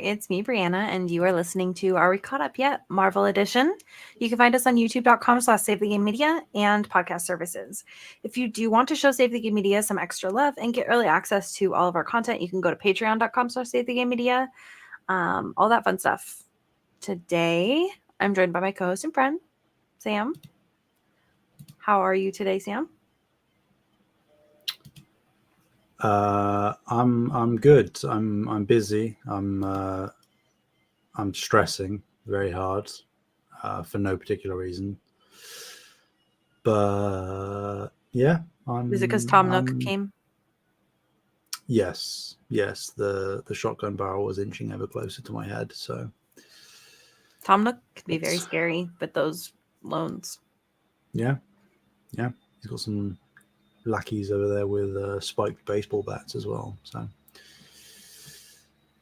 it's me, Brianna, and you are listening to Are We Caught Up Yet? Marvel Edition. You can find us on youtube.com/SaveTheGameMedia and podcast services. If you do want to show Save the Game Media some extra love and get early access to all of our content, you can go to patreon.com/SaveTheGameMedia, all that fun stuff. Today, I'm joined by my co-host and friend, Sam. How are you today, Sam? I'm good. I'm busy. I'm stressing very hard for no particular reason. But yeah, Is it because Tom Nook came? Yes. The shotgun barrel was inching ever closer to my head. So Tom Nook can be very scary with those loans. Yeah. He's got some lackeys over there with spiked baseball bats as well. So a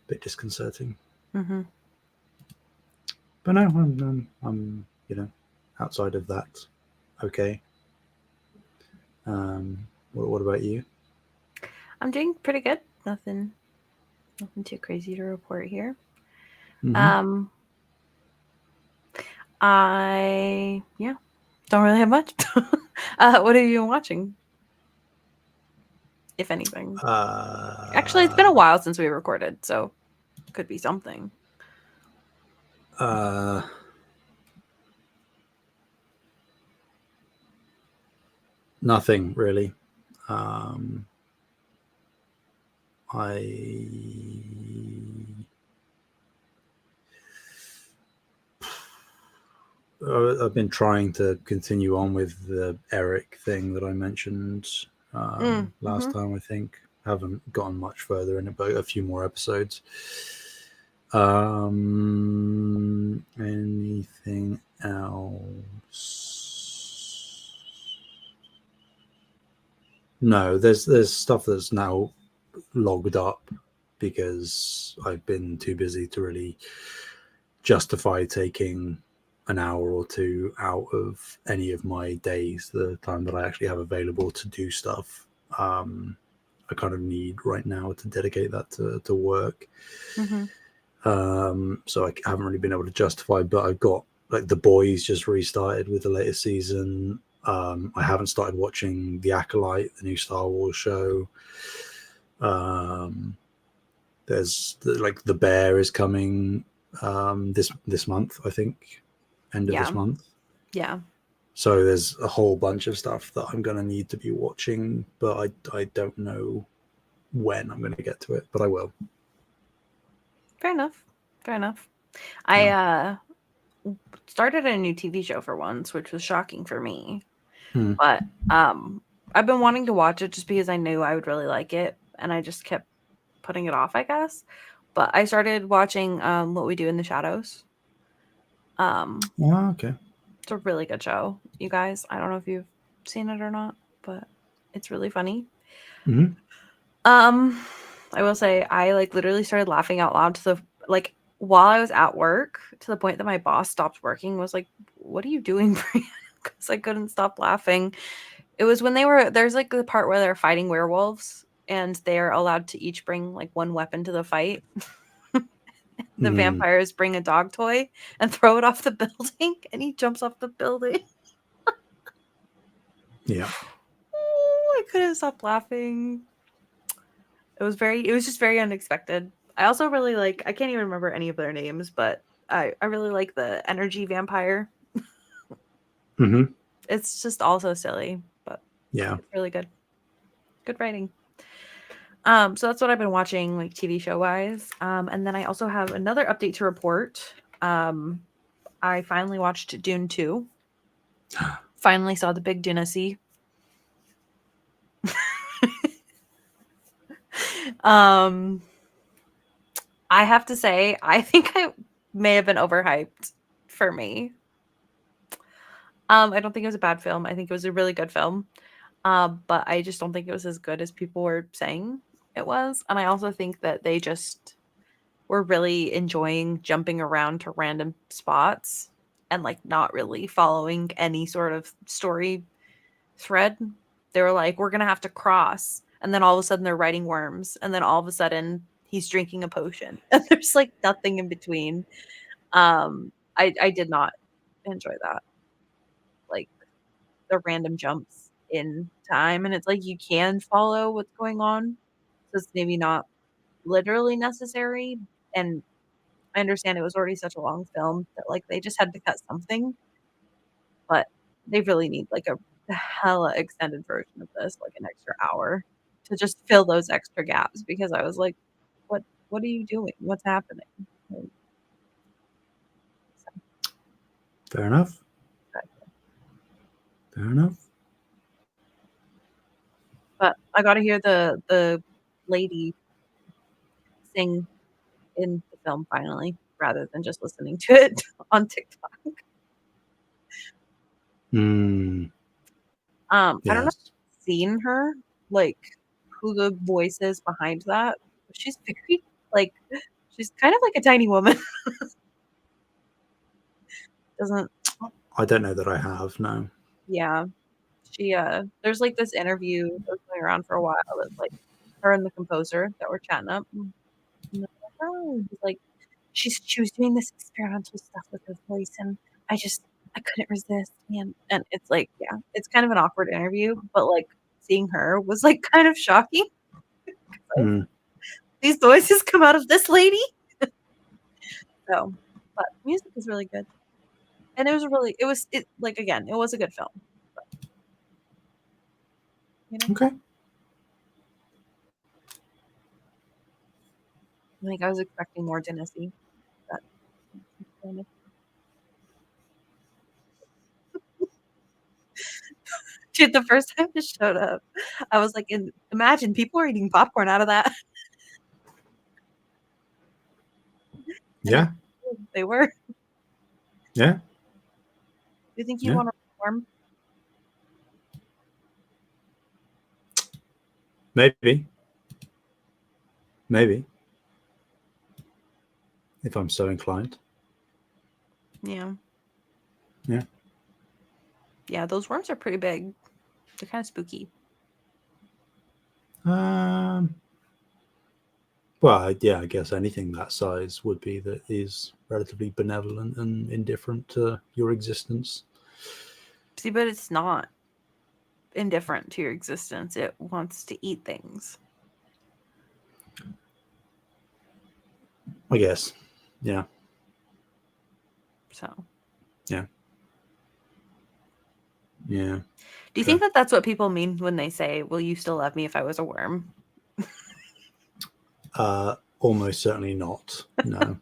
bit disconcerting. Mm-hmm. But no, I'm outside of that, okay. What about you? I'm doing pretty good. Nothing too crazy to report here. Mm-hmm. I don't really have much. What have you been watching, if anything? Actually, it's been a while since we recorded, so it could be something. Nothing really. I've been trying to continue on with the Eric thing that I mentioned last time. I think haven't gotten much further in it, but a few more episodes. Anything else? No, there's stuff that's now logged up because I've been too busy to really justify taking an hour or two out of any of my days, the time that I actually have available to do stuff. I kind of need right now to dedicate that to work. So I haven't really been able to justify, but I've got like The Boys just restarted with the latest season. I haven't started watching The Acolyte, the new Star Wars show. There's The Bear is coming this month, I think, end of this month. Yeah. So there's a whole bunch of stuff that I'm going to need to be watching, but I don't know when I'm going to get to it, but I will. Fair enough. I started a new TV show for once, which was shocking for me. But I've been wanting to watch it just because I knew I would really like it, and I just kept putting it off, I guess. But I started watching What We Do in the Shadows. Okay. It's a really good show, you guys. I don't know if you've seen it or not, but it's really funny. I will say I literally started laughing out loud to the while I was at work, to the point that my boss stopped working, was like, "What are you doing, Brianna?" Because I couldn't stop laughing. It was when there's the part where they're fighting werewolves and they're allowed to each bring one weapon to the fight. The vampires bring a dog toy and throw it off the building, and he jumps off the building. Yeah. Oh, I couldn't stop laughing. It was just very unexpected. I also really I can't even remember any of their names, but I really like the energy vampire. It's just also silly, but yeah, it's really good. Good writing. So that's what I've been watching, TV show wise. And then I also have another update to report. I finally watched Dune 2. Finally saw the big Duna Sea. I have to say, I think I may have been overhyped for me. I don't think it was a bad film. I think it was a really good film. But I just don't think it was as good as people were saying it was. And I also think that they just were really enjoying jumping around to random spots and not really following any sort of story thread. They were like, we're going to have to cross. And then all of a sudden they're riding worms. And then all of a sudden he's drinking a potion. And there's like nothing in between. I did not enjoy that. Like the random jumps in time, and it's like you can follow what's going on. So it's maybe not literally necessary. And I understand it was already such a long film that like they just had to cut something, but they really need like a hella extended version of this, like an extra hour to just fill those extra gaps because I was like, what are you doing? What's happening? Like, so, Fair enough. but Fair enough. but I got to hear the lady sing in the film finally, rather than just listening to it on TikTok. Mm, I don't know yes. if you've seen her, like who the voice is behind that. She's very like she's kind of like a tiny woman. Doesn't I don't know that I have. No. yeah. She there's like this interview that was going around for a while that's like her and the composer that were chatting up. And they're like, oh, he's like she was doing this experimental stuff with her voice and I just I couldn't resist. And it's like, yeah, it's kind of an awkward interview, but like seeing her was like kind of shocking. Mm, These voices come out of this lady. So, but music is really good. And it like again, it was a good film. But, you know, okay. I think I was expecting more Tennessee. But dude, the first time it showed up, I was like, imagine people are eating popcorn out of that. And Yeah. they were. Do Yeah. you think you Yeah. want to perform? Maybe. Maybe. If I'm so inclined. Yeah. Yeah. Yeah, those worms are pretty big. They're kind of spooky. Um. Well, yeah, I guess anything that size would be that is relatively benevolent and indifferent to your existence. See, but it's not indifferent to your existence. It wants to eat things. I guess. Yeah. So, Yeah. Yeah. do you Okay. think that that's what people mean when they say, "Will you still love me if I was a worm?" Almost certainly not. No.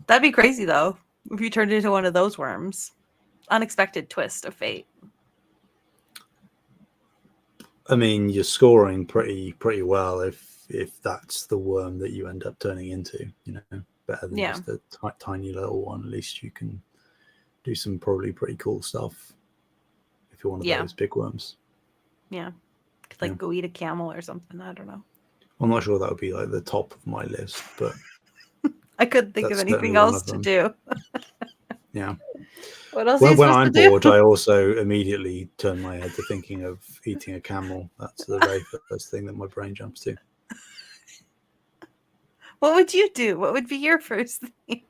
That'd be crazy though, if you turned into one of those worms. Unexpected twist of fate. I mean, you're scoring pretty well if that's the worm that you end up turning into. You know, better than Yeah. just a tiny little one. At least you can do some probably pretty cool stuff if you're one of Yeah. those big worms. Yeah. Could like Yeah. go eat a camel or something. I don't know. I'm not sure that would be like the top of my list, but I couldn't think of that's certainly anything one else of to them. do. Yeah. What else are you When supposed to I'm do? bored, I also immediately turn my head to thinking of eating a camel. That's the very first thing that my brain jumps to. What would you do? What would be your first thing?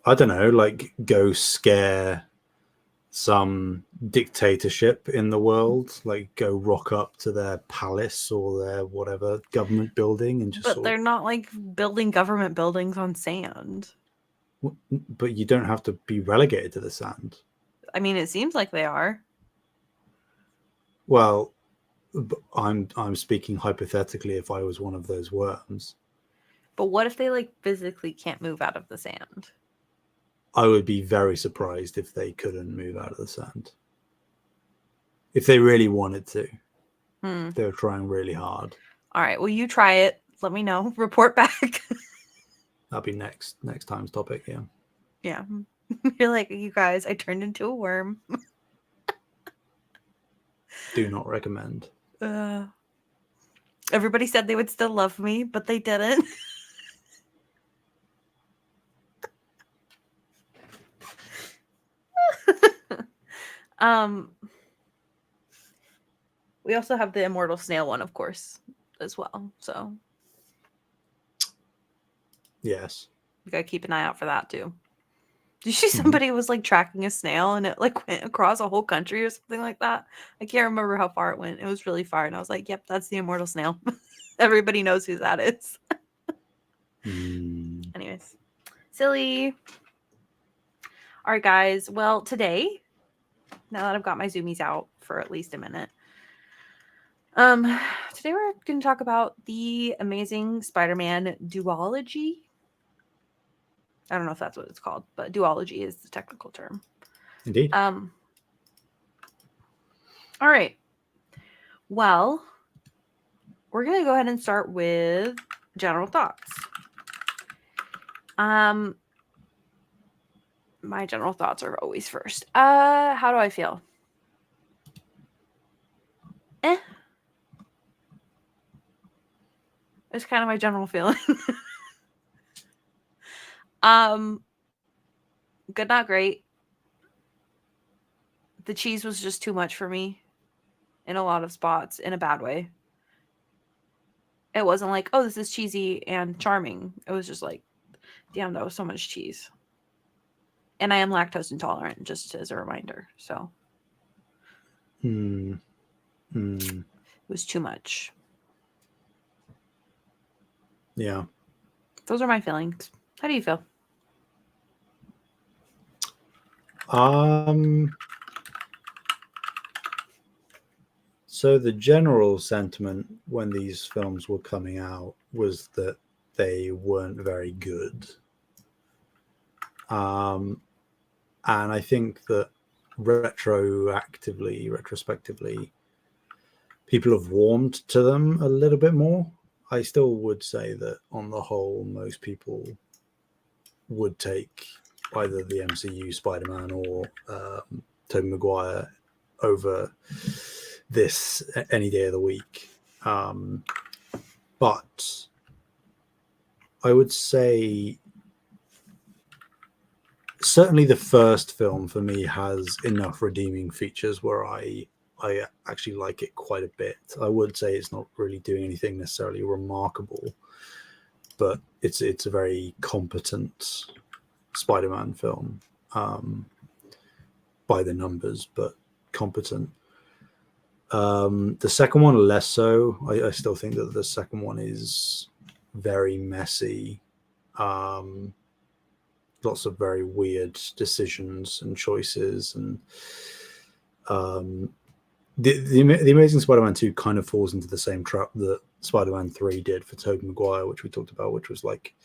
I don't know, like go scare some dictatorship in the world, like go rock up to their palace or their whatever government building and just But sort they're not like building government buildings on sand. of, but you don't have to be relegated to the sand. I mean, it seems like they are. Well, I'm speaking hypothetically if I was one of those worms. But what if they like physically can't move out of the sand? I would be very surprised if they couldn't move out of the sand. If they really wanted to. Hmm. They were trying really hard. All right. Well, you try it. Let me know. Report back. That'll be next time's topic, yeah. Yeah. You're like, you guys, I turned into a worm. Do not recommend. Everybody said they would still love me, but they didn't. um we also have the immortal snail one, of course. as well. So Yes. you gotta keep an eye out for that too. Did you see Mhm. somebody was like tracking a snail and it like went across a whole country or something like that? I can't remember how far it went. It was really far, and I was like, "Yep, that's the immortal snail." Everybody knows who that is. Mm. Anyways, silly. All right, guys. Well, today, now that I've got my zoomies out for at least a minute, um, today we're going to talk about the Amazing Spider-Man duology. I don't know if that's what it's called, but duology is the technical term. Indeed. All right. Well, we're going to go ahead and start with general thoughts. My general thoughts are always first. How do I feel? It's kind of my general feeling. Good, not great. The cheese was just too much for me in a lot of spots in a bad way. It wasn't like, oh, this is cheesy and charming. It was just like, damn, that was so much cheese. And I am lactose intolerant, just as a reminder. So Mm. it was too much. Yeah. Those are my feelings. How do you feel? So the general sentiment when these films were coming out was that they weren't very good. And I think that retrospectively, people have warmed to them a little bit more. I still would say that on the whole, most people would take either the MCU Spider-Man or Tobey Maguire over this any day of the week. But I would say certainly the first film for me has enough redeeming features where I actually like it quite a bit. I would say it's not really doing anything necessarily remarkable, but it's a very competent Spider-Man film, by the numbers, but competent. The second one less so. I still think that the second one is very messy. Lots of very weird decisions and choices, and the Amazing Spider-Man 2 kind of falls into the same trap that Spider-Man 3 did for Tobey Maguire, which we talked about, which was like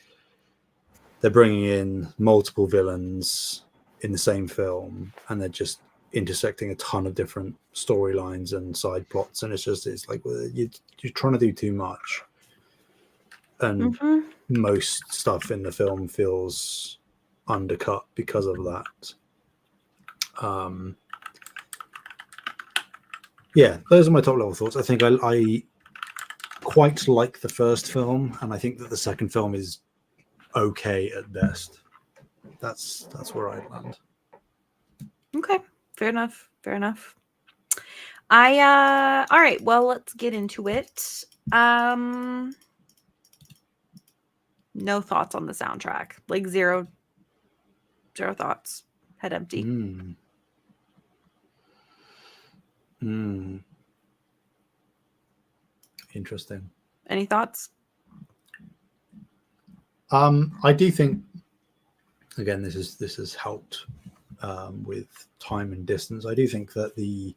they're bringing in multiple villains in the same film, and they're just intersecting a ton of different storylines and side plots, and it's like you're trying to do too much, and most stuff in the film feels undercut because of that. Yeah, those are my top level thoughts. I think I quite like the first film, and I think that the second film is okay at best. That's where I land. Okay, fair enough. Fair enough. All right, well, let's get into it. No thoughts on the soundtrack. Like zero thoughts. Head empty. Interesting. Any thoughts? I do think, again, this has helped with time and distance. I do think that the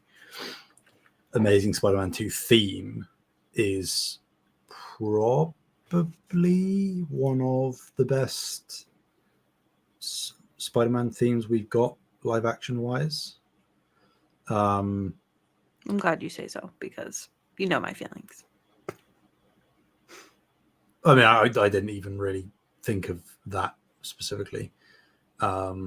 Amazing Spider-Man 2 theme is probably one of the best Spider-Man themes we've got live action wise. I'm glad you say so, because you know my feelings. I mean, I didn't even really think of that specifically. But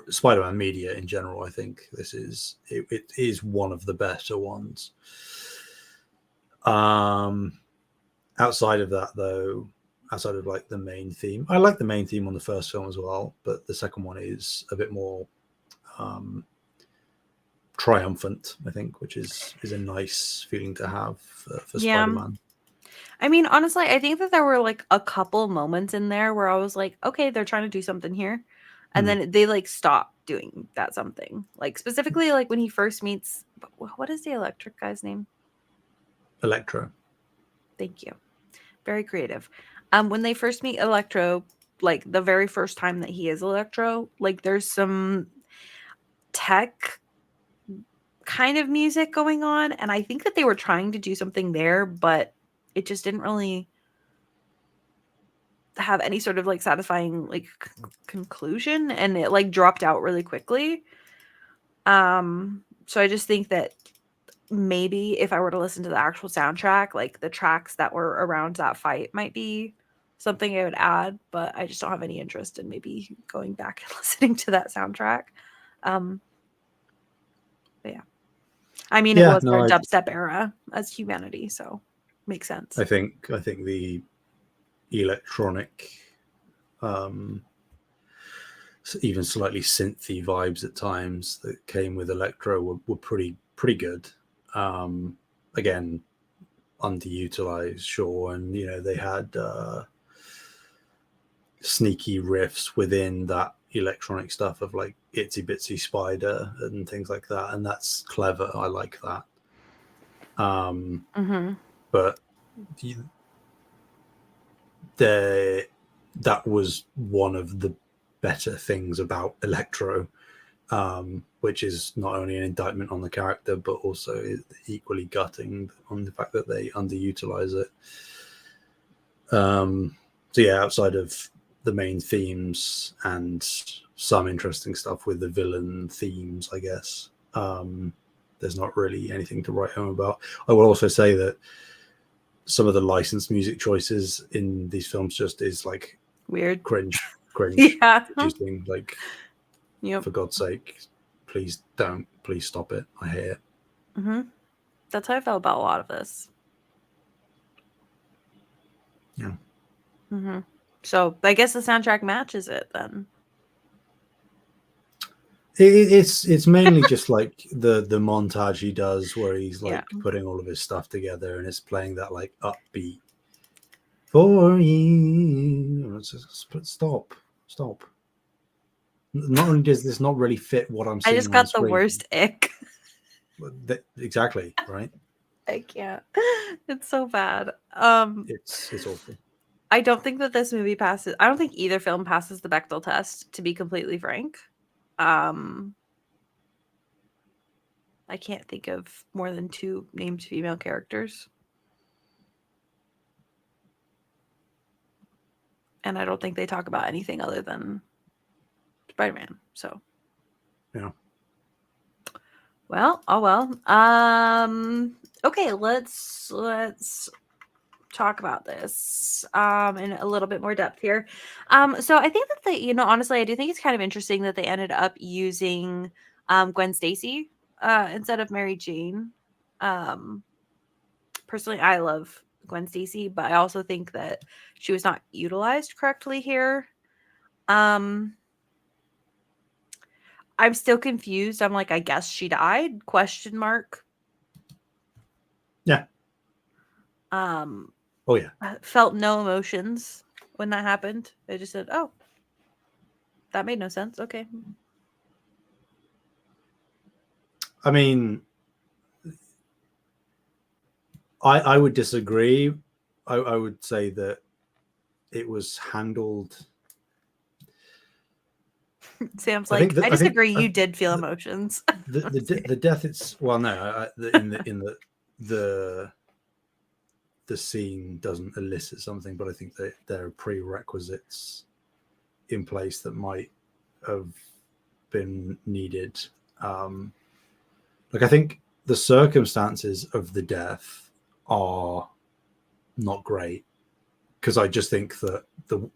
Spider-Man media in general, I think this is it is one of the better ones. Outside of that, though, outside of like the main theme, I like the main theme on the first film as well, but the second one is a bit more triumphant, I think, which is a nice feeling to have for Yeah. Spider-Man. I mean, honestly, I think that there were like a couple moments in there where I was like, okay, they're trying to do something here. And then they like stop doing that something. Like specifically like when he first meets what is the electric guy's name? Electro. Thank you. Very creative. When they first meet Electro, like the very first time that he is Electro, like there's some tech kind of music going on, and I think that they were trying to do something there, but it just didn't really have any sort of like satisfying like conclusion, and it like dropped out really quickly. So I just think that maybe if I were to listen to the actual soundtrack, like the tracks that were around that fight might be something I would add, but I just don't have any interest in maybe going back and listening to that soundtrack. Um, but yeah. I mean, it Yeah, was no, our dubstep era as humanity, so makes sense. I think the electronic, even slightly synthy vibes at times that came with Electro were pretty good. Again, underutilized, sure, and they had sneaky riffs within that electronic stuff of like Itsy Bitsy Spider and things like that, and that's clever. I like that. But that was one of the better things about Electro, which is not only an indictment on the character, but also equally gutting on the fact that they underutilize it. So yeah, outside of the main themes and some interesting stuff with the villain themes, I guess, there's not really anything to write home about. I will also say that some of the licensed music choices in these films just is like Weird. cringe. Yeah. Interesting. Like, Yep. for God's sake, please don't. Please stop it. I hate it. That's how I felt about a lot of this. Yeah. So I guess the soundtrack matches it then. It's mainly just like the montage he does where he's Yeah. like putting all of his stuff together and it's playing that like upbeat for you. Stop. Not only does this not really fit what I'm I seeing just on got the screen. worst ick. Exactly, right? I can't. It's so bad. It's awful. I don't think that this movie passes. I don't think either film passes the Bechdel test, to be completely frank. I can't think of more than 2 named female characters. And I don't think they talk about anything other than Spider-Man. So, Yeah. well, oh well. Okay, let's talk about this in a little bit more depth here. So I think that honestly, I do think it's kind of interesting that they ended up using Gwen Stacy instead of Mary Jane. Personally, I love Gwen Stacy, but I also think that she was not utilized correctly here. I'm still confused. I'm like, I guess she died? Question mark. Yeah. Oh yeah. I felt no emotions when that happened. I just said, "Oh, that made no sense." Okay. I mean, I would disagree. I would say that it was handled. Sam's I like, think that I disagree. You did feel emotions. the death. It's well, no, in the scene doesn't elicit something, but I think that there are prerequisites in place that might have been needed. Like I think the circumstances of the death are not great because I just think that the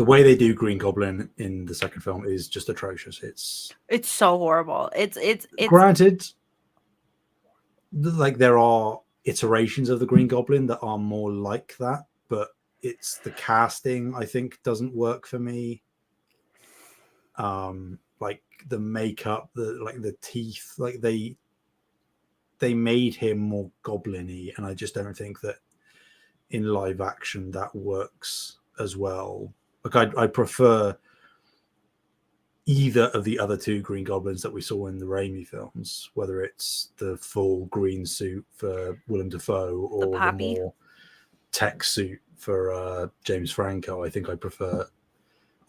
way they do Green Goblin in the second film is just atrocious. It's so horrible. It's granted, like there are iterations of the Green Goblin that are more like that, but it's the casting I think doesn't work for me. like the makeup, the teeth, like they made him more goblin-y, and I just don't think that in live action that works as well. Like I prefer either of the other two Green Goblins that we saw in the Raimi films, whether it's the full green suit for Willem Dafoe The or the Poppy. more tech suit for James Franco. I think I prefer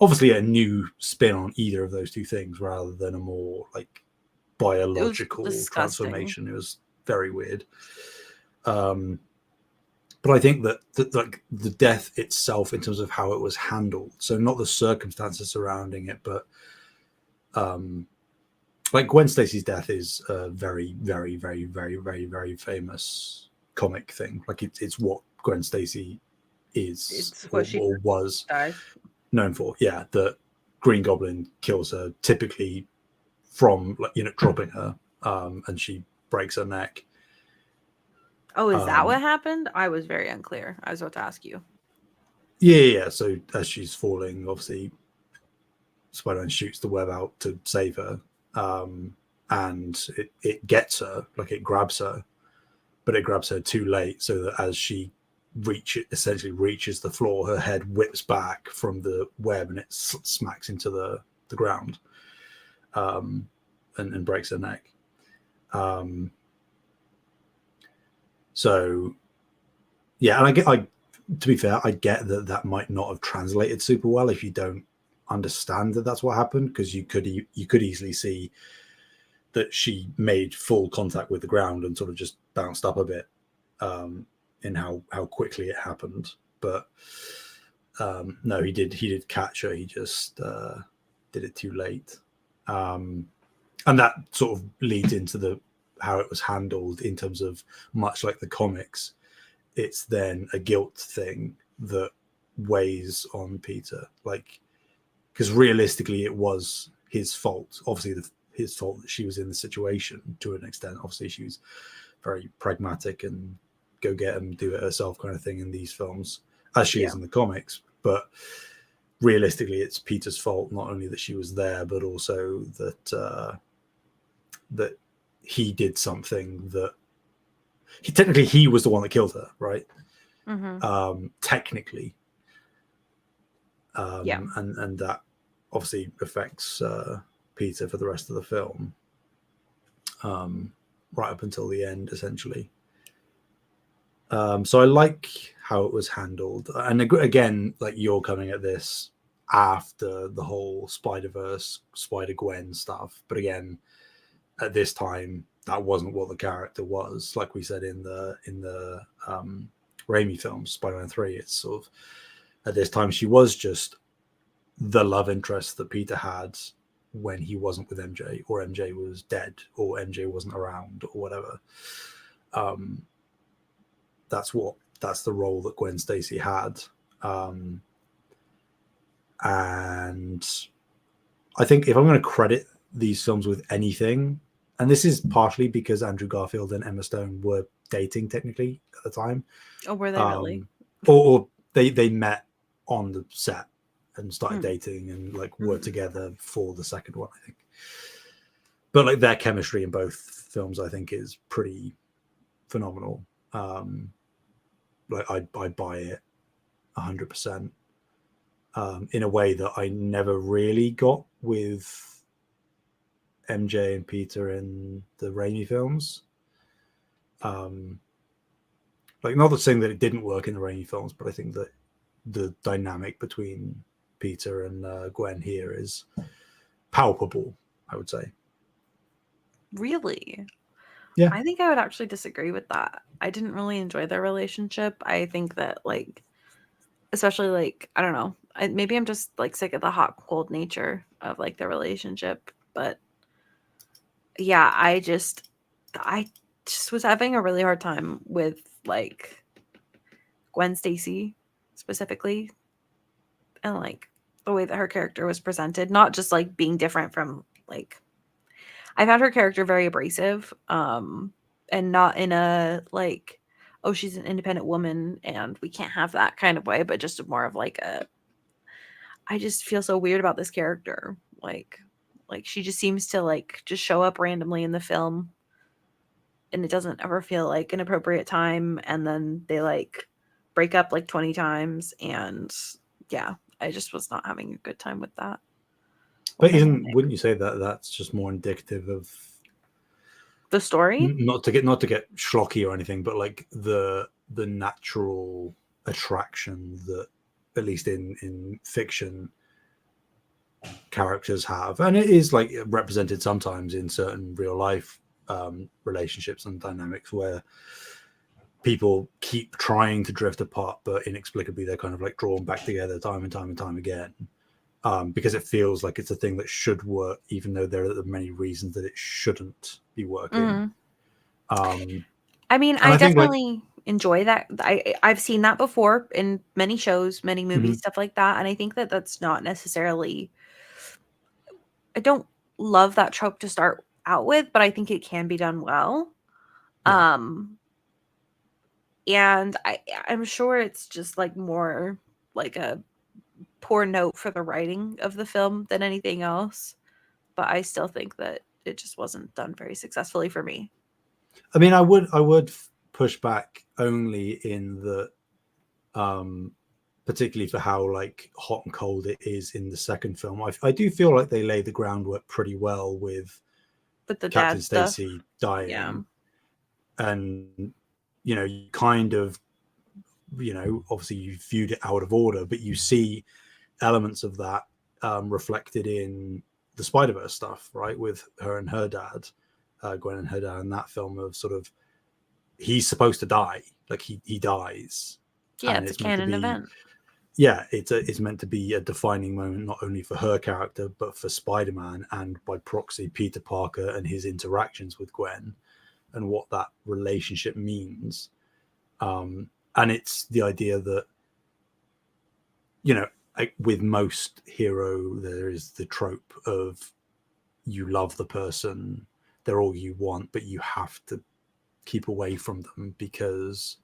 obviously a new spin on either of those two things rather than a more like It was biological disgusting. transformation. It was very weird. But I think that like the death itself, in terms of how it was handled, so not the circumstances surrounding it, but like Gwen Stacy's death is a very, very, very, very, very, very famous comic thing. Like it's what Gwen Stacy is It's what she or was dies. known for. Yeah, the Green Goblin kills her typically from like dropping her, and she breaks her neck. Oh, is that what Um, happened? I was very unclear. I was about to ask you. yeah. So as she's falling, obviously Spider-Man shoots the web out to save her, and it gets her, like it grabs her, but it grabs her too late, so that as she essentially reaches the floor, her head whips back from the web and it smacks into the ground, and breaks her neck. So yeah, and to be fair, I get that that might not have translated super well if you don't understand that that's what happened, because you could easily see that she made full contact with the ground and sort of just bounced up a bit, in how quickly it happened. But no, he did catch her. He just did it too late, and that sort of leads into the how it was handled in terms of, much like the comics, it's then a guilt thing that weighs on Peter, like, because realistically it was his fault. Obviously his fault that she was in the situation to an extent. Obviously she was very pragmatic and go get him, do it herself kind of thing in these films, as she Yeah. is in the comics. But realistically it's Peter's fault, not only that she was there, but also that he did something that technically he was the one that killed her, right? Mm-hmm. Technically, Yeah. and that obviously affects Peter for the rest of the film, right up until the end, essentially. So I like how it was handled, and again, like, you're coming at this after the whole Spider-Verse, Spider-Gwen stuff, but again, at this time, that wasn't what the character was. Like we said in the Raimi films, Spider-Man 3, it's sort of, at this time, she was just the love interest that Peter had when he wasn't with MJ, or MJ was dead, or MJ wasn't around, or whatever. Um, that's the role that Gwen Stacy had, and I think if I'm going to credit these films with anything, and this is partially because Andrew Garfield and Emma Stone were dating technically at the time, Oh, were they really? um, or they met on the set and started Mm. dating and like worked together for the second one, I think. But like their chemistry in both films, I think, is pretty phenomenal. Like I buy it 100%, in a way that I never really got with MJ and Peter in the Raimi films. Like, not the saying that it didn't work in the Raimi films, but I think that the dynamic between Peter and Gwen here is palpable, I would say. Really? Yeah. I think I would actually disagree with that. I didn't really enjoy their relationship. I think that, like, especially, like, I don't know. Maybe I'm just like sick of the hot cold nature of like their relationship, but yeah, I just was having a really hard time with like Gwen Stacy specifically, and like the way that her character was presented, not just like being different from like, I found her character very abrasive, and not in a like, oh, she's an independent woman and we can't have that kind of way, but just more of like a, I just feel so weird about this character. Like, Like she just seems to like just show up randomly in the film, and it doesn't ever feel like an appropriate time, and then they like break up like 20 times, and yeah, I just was not having a good time with that But dynamic. wouldn't you say that that's just more indicative of The story? not to get schlocky or anything, but like the natural attraction that at least in fiction characters have, and it is like represented sometimes in certain real life relationships and dynamics where people keep trying to drift apart, but inexplicably they're kind of like drawn back together time and time and time again, because it feels like it's a thing that should work, even though there are many reasons that it shouldn't be working. Mhm. Um, I mean, and I I think like, definitely enjoy that. I've seen that before in many shows, many movies, mhm, stuff like that, and I think that that's not necessarily, I don't love that trope to start out with, but I think it can be done well. yeah, Um and I'm sure it's just like more like a poor note for the writing of the film than anything else, but I still think that it just wasn't done very successfully for me. I mean, I would push back only in the particularly for how like hot and cold it is in the second film. I do feel like they lay the groundwork pretty well with But the Captain dad stuff, Stacy yeah. dying, and you kind of, obviously you viewed it out of order, but you see elements of that reflected in the Spider-Verse stuff, right, with her and her dad, Gwen and her dad in that film, of sort of he's supposed to die, like he dies, Yeah, and it's a it's meant to canon be, event. yeah, it's meant to be a defining moment not only for her character but for Spider-Man, and by proxy Peter Parker and his interactions with Gwen and what that relationship means. And it's the idea that, you know with most hero there is the trope of you love the person, they're all you want, but you have to keep away from them because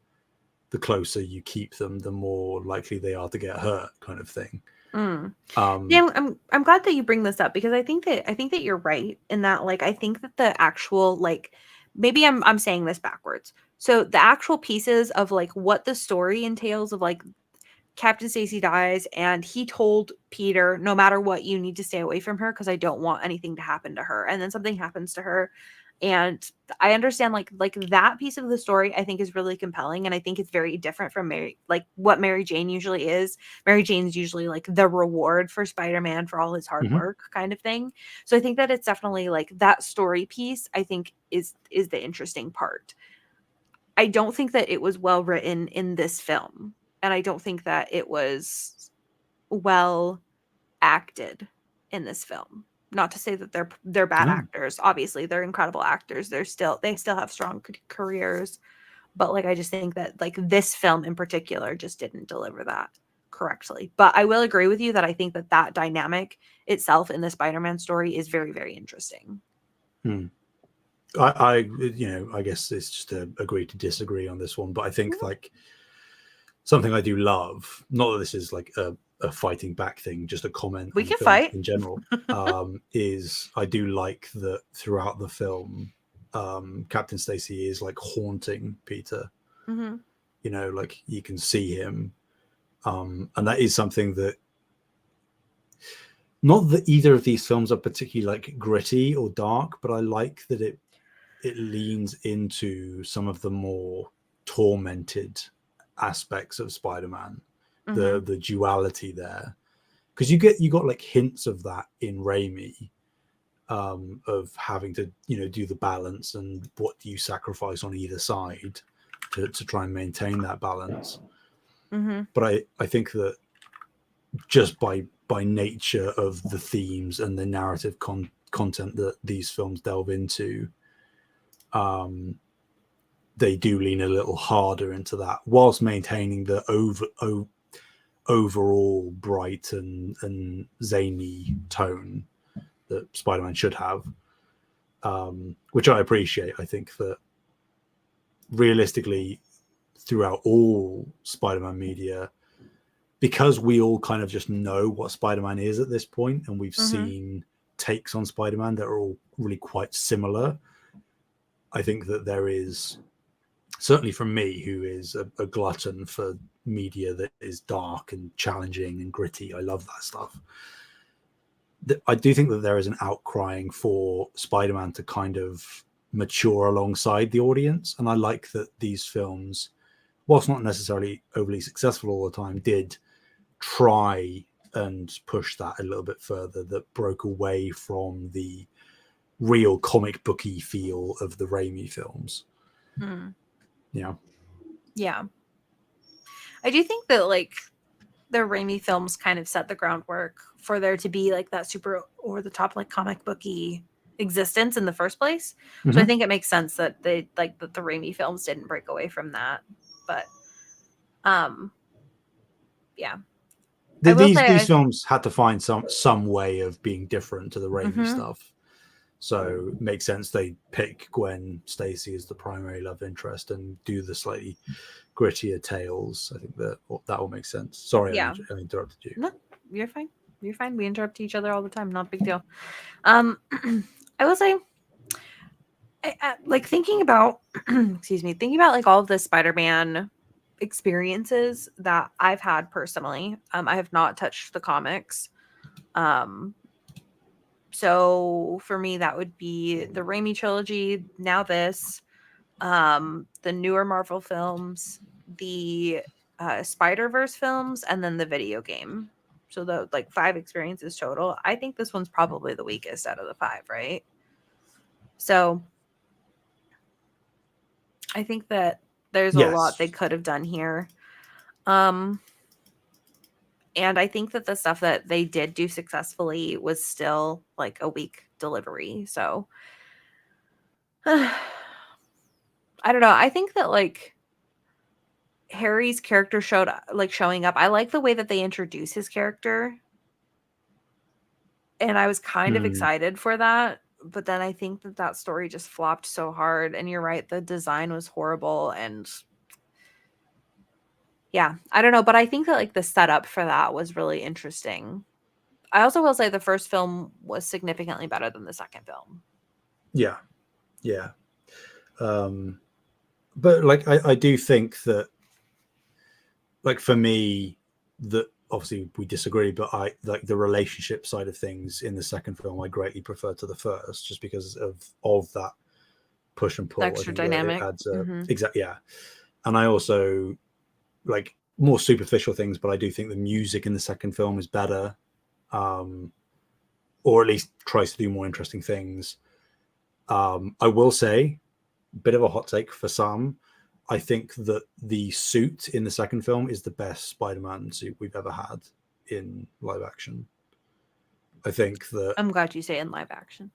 the closer you keep them, the more likely they are to get hurt, kind of thing. Mm. Um, Yeah, I'm glad that you bring this up because I think that you're right in that, like, I think that the actual, like, maybe I'm saying this backwards. So the actual pieces of like what the story entails of like Captain Stacy dies, and he told Peter, no matter what, you need to stay away from her because I don't want anything to happen to her. And then something happens to her. And I understand like that piece of the story I think is really compelling. And I think it's very different from Mary, like what Mary Jane usually is. Mary Jane's usually like the reward for Spider-Man for all his hard mhm. work kind of thing. So I think that it's definitely like that story piece, I think is the interesting part. I don't think that it was well written in this film, and I don't think that it was well acted in this film. Not to say that they're bad Oh. actors. Obviously, they're incredible actors. They still have strong careers, but like I just think that like this film in particular just didn't deliver that correctly. But I will agree with you that I think that that dynamic itself in the Spider-Man story is very very interesting. Hmm. I guess it's just to agree to disagree on this one, but I think Mhm. like something I do love, not that this is like a fighting back thing, just a comment We on can films fight. in general, is I do like that throughout the film, Captain Stacy is like haunting Peter. Hmm. Like you can see him, and that is something that, not that either of these films are particularly like gritty or dark, but I like that it leans into some of the more tormented aspects of Spider-Man, Hmm. the duality there, because you got like hints of that in Raimi, of having to do the balance and what do you sacrifice on either side to try and maintain that balance. Hmm. But I think that just by nature of the themes and the narrative content that these films delve into, um, they do lean a little harder into that, whilst maintaining the overall bright and zany tone that Spider-Man should have, which I appreciate. I think that realistically, throughout all Spider-Man media, because we all kind of just know what Spider-Man is at this point, and we've Hmm. seen takes on Spider-Man that are all really quite similar. I think that there is, certainly from me, who is a glutton for media that is dark and challenging and gritty. I love that stuff. I do think that there is an outcrying for Spider-Man to kind of mature alongside the audience. And I like that these films, whilst not necessarily overly successful all the time, did try and push that a little bit further, that broke away from the real comic booky feel of the Raimi films. Yeah. Yeah. I do think that like the Raimi films kind of set the groundwork for there to be like that super over the top like comic booky existence in the first place. So I think it makes sense that they like that the Raimi films didn't break away from that. But yeah. These films had to find some way of being different to the Raimi stuff. So it makes sense they pick Gwen Stacy as the primary love interest and do the slightly grittier tales. I think that will make sense. Sorry, I interrupted you. No, you're fine. You're fine. We interrupt each other all the time. Not a big deal. I will say, like thinking about, thinking about like all of the Spider-Man experiences that I've had personally. I have not touched the comics. So for me, that would be the Raimi trilogy. Now this, the newer Marvel films, the Spider-Verse films, and then the video game. So the like 5 experiences total. I think this one's probably the weakest out of the 5, right? So I think that there's a lot they could have done here. And I think that the stuff that they did do successfully was still like a weak delivery. So I don't know. I think that like Harry's character showing up. I like the way that they introduce his character. And I was kind of excited for that. But then I think that story just flopped so hard. And you're right. The design was horrible. And yeah, I don't know. But I think that like the setup for that was really interesting. I also will say the first film was significantly better than the second film. Yeah. Yeah. But like, I do think that, like, for me, that obviously we disagree, but I like the relationship side of things in the second film. I greatly prefer to the first, just because of that push and pull. Extra dynamic. Exactly. Yeah. And I also like more superficial things, but I do think the music in the second film is better, or at least tries to do more interesting things. I will say, a bit of a hot take for some, I think that the suit in the second film is the best Spider-Man suit we've ever had in live action. I think that I'm glad you say in live action.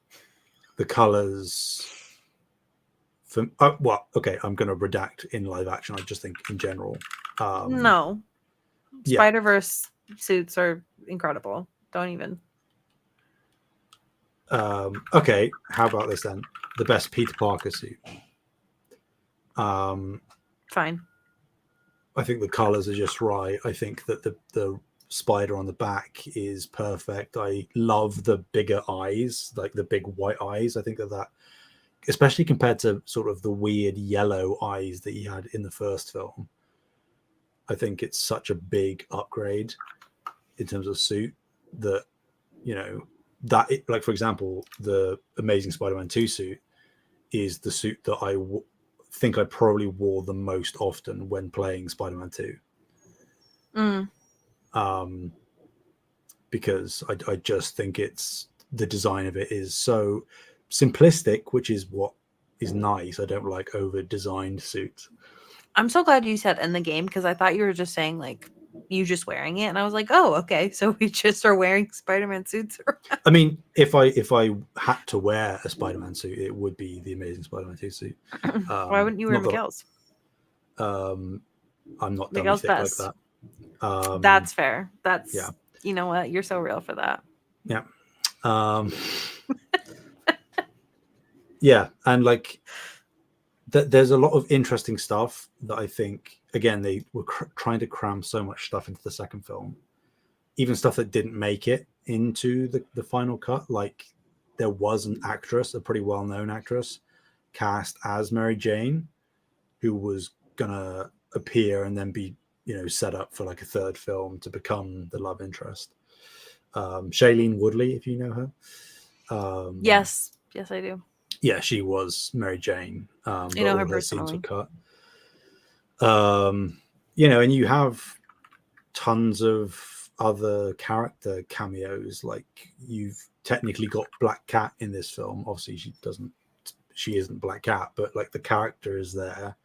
The colors I'm going to redact in live action. I just think in general. No. Spider-Verse suits are incredible. Don't even. Okay, how about this then? The best Peter Parker suit. Fine. I think the colors are just right. I think that the spider on the back is perfect. I love the bigger eyes, like the big white eyes. I think that especially compared to sort of the weird yellow eyes that he had in the first film, I think it's such a big upgrade in terms of suit that, you know, that it, like, for example, the Amazing Spider-Man 2 suit is the suit that I think I probably wore the most often when playing Spider-Man 2. Because I just think it's, the design of it is so simplistic, which is what is nice. I don't like over-designed suits. I'm so glad you said in the game, because I thought you were just saying like you just wearing it, and I was like, oh, okay, so we just are wearing Spider-Man suits around. I mean, if I had to wear a Spider-Man suit, it would be the Amazing Spider-Man 2 suit. Why wouldn't you wear Miguel's? I'm not Miguel's dummy thick best. like that. That's fair. That's, yeah. You know what? You're so real for that. Yeah. Yeah, and like there's a lot of interesting stuff that I think, again, they were trying to cram so much stuff into the second film, even stuff that didn't make it into the final cut. Like there was an actress, a pretty well-known actress, cast as Mary Jane, who was gonna appear and then be, set up for like a third film to become the love interest. Shailene Woodley, if you know her. Yes, I do. Yeah, she was Mary Jane, I but know all her of her scenes were personally. cut. And you have tons of other character cameos. Like you've technically got Black Cat in this film. Obviously, she isn't Black Cat, but like the character is there.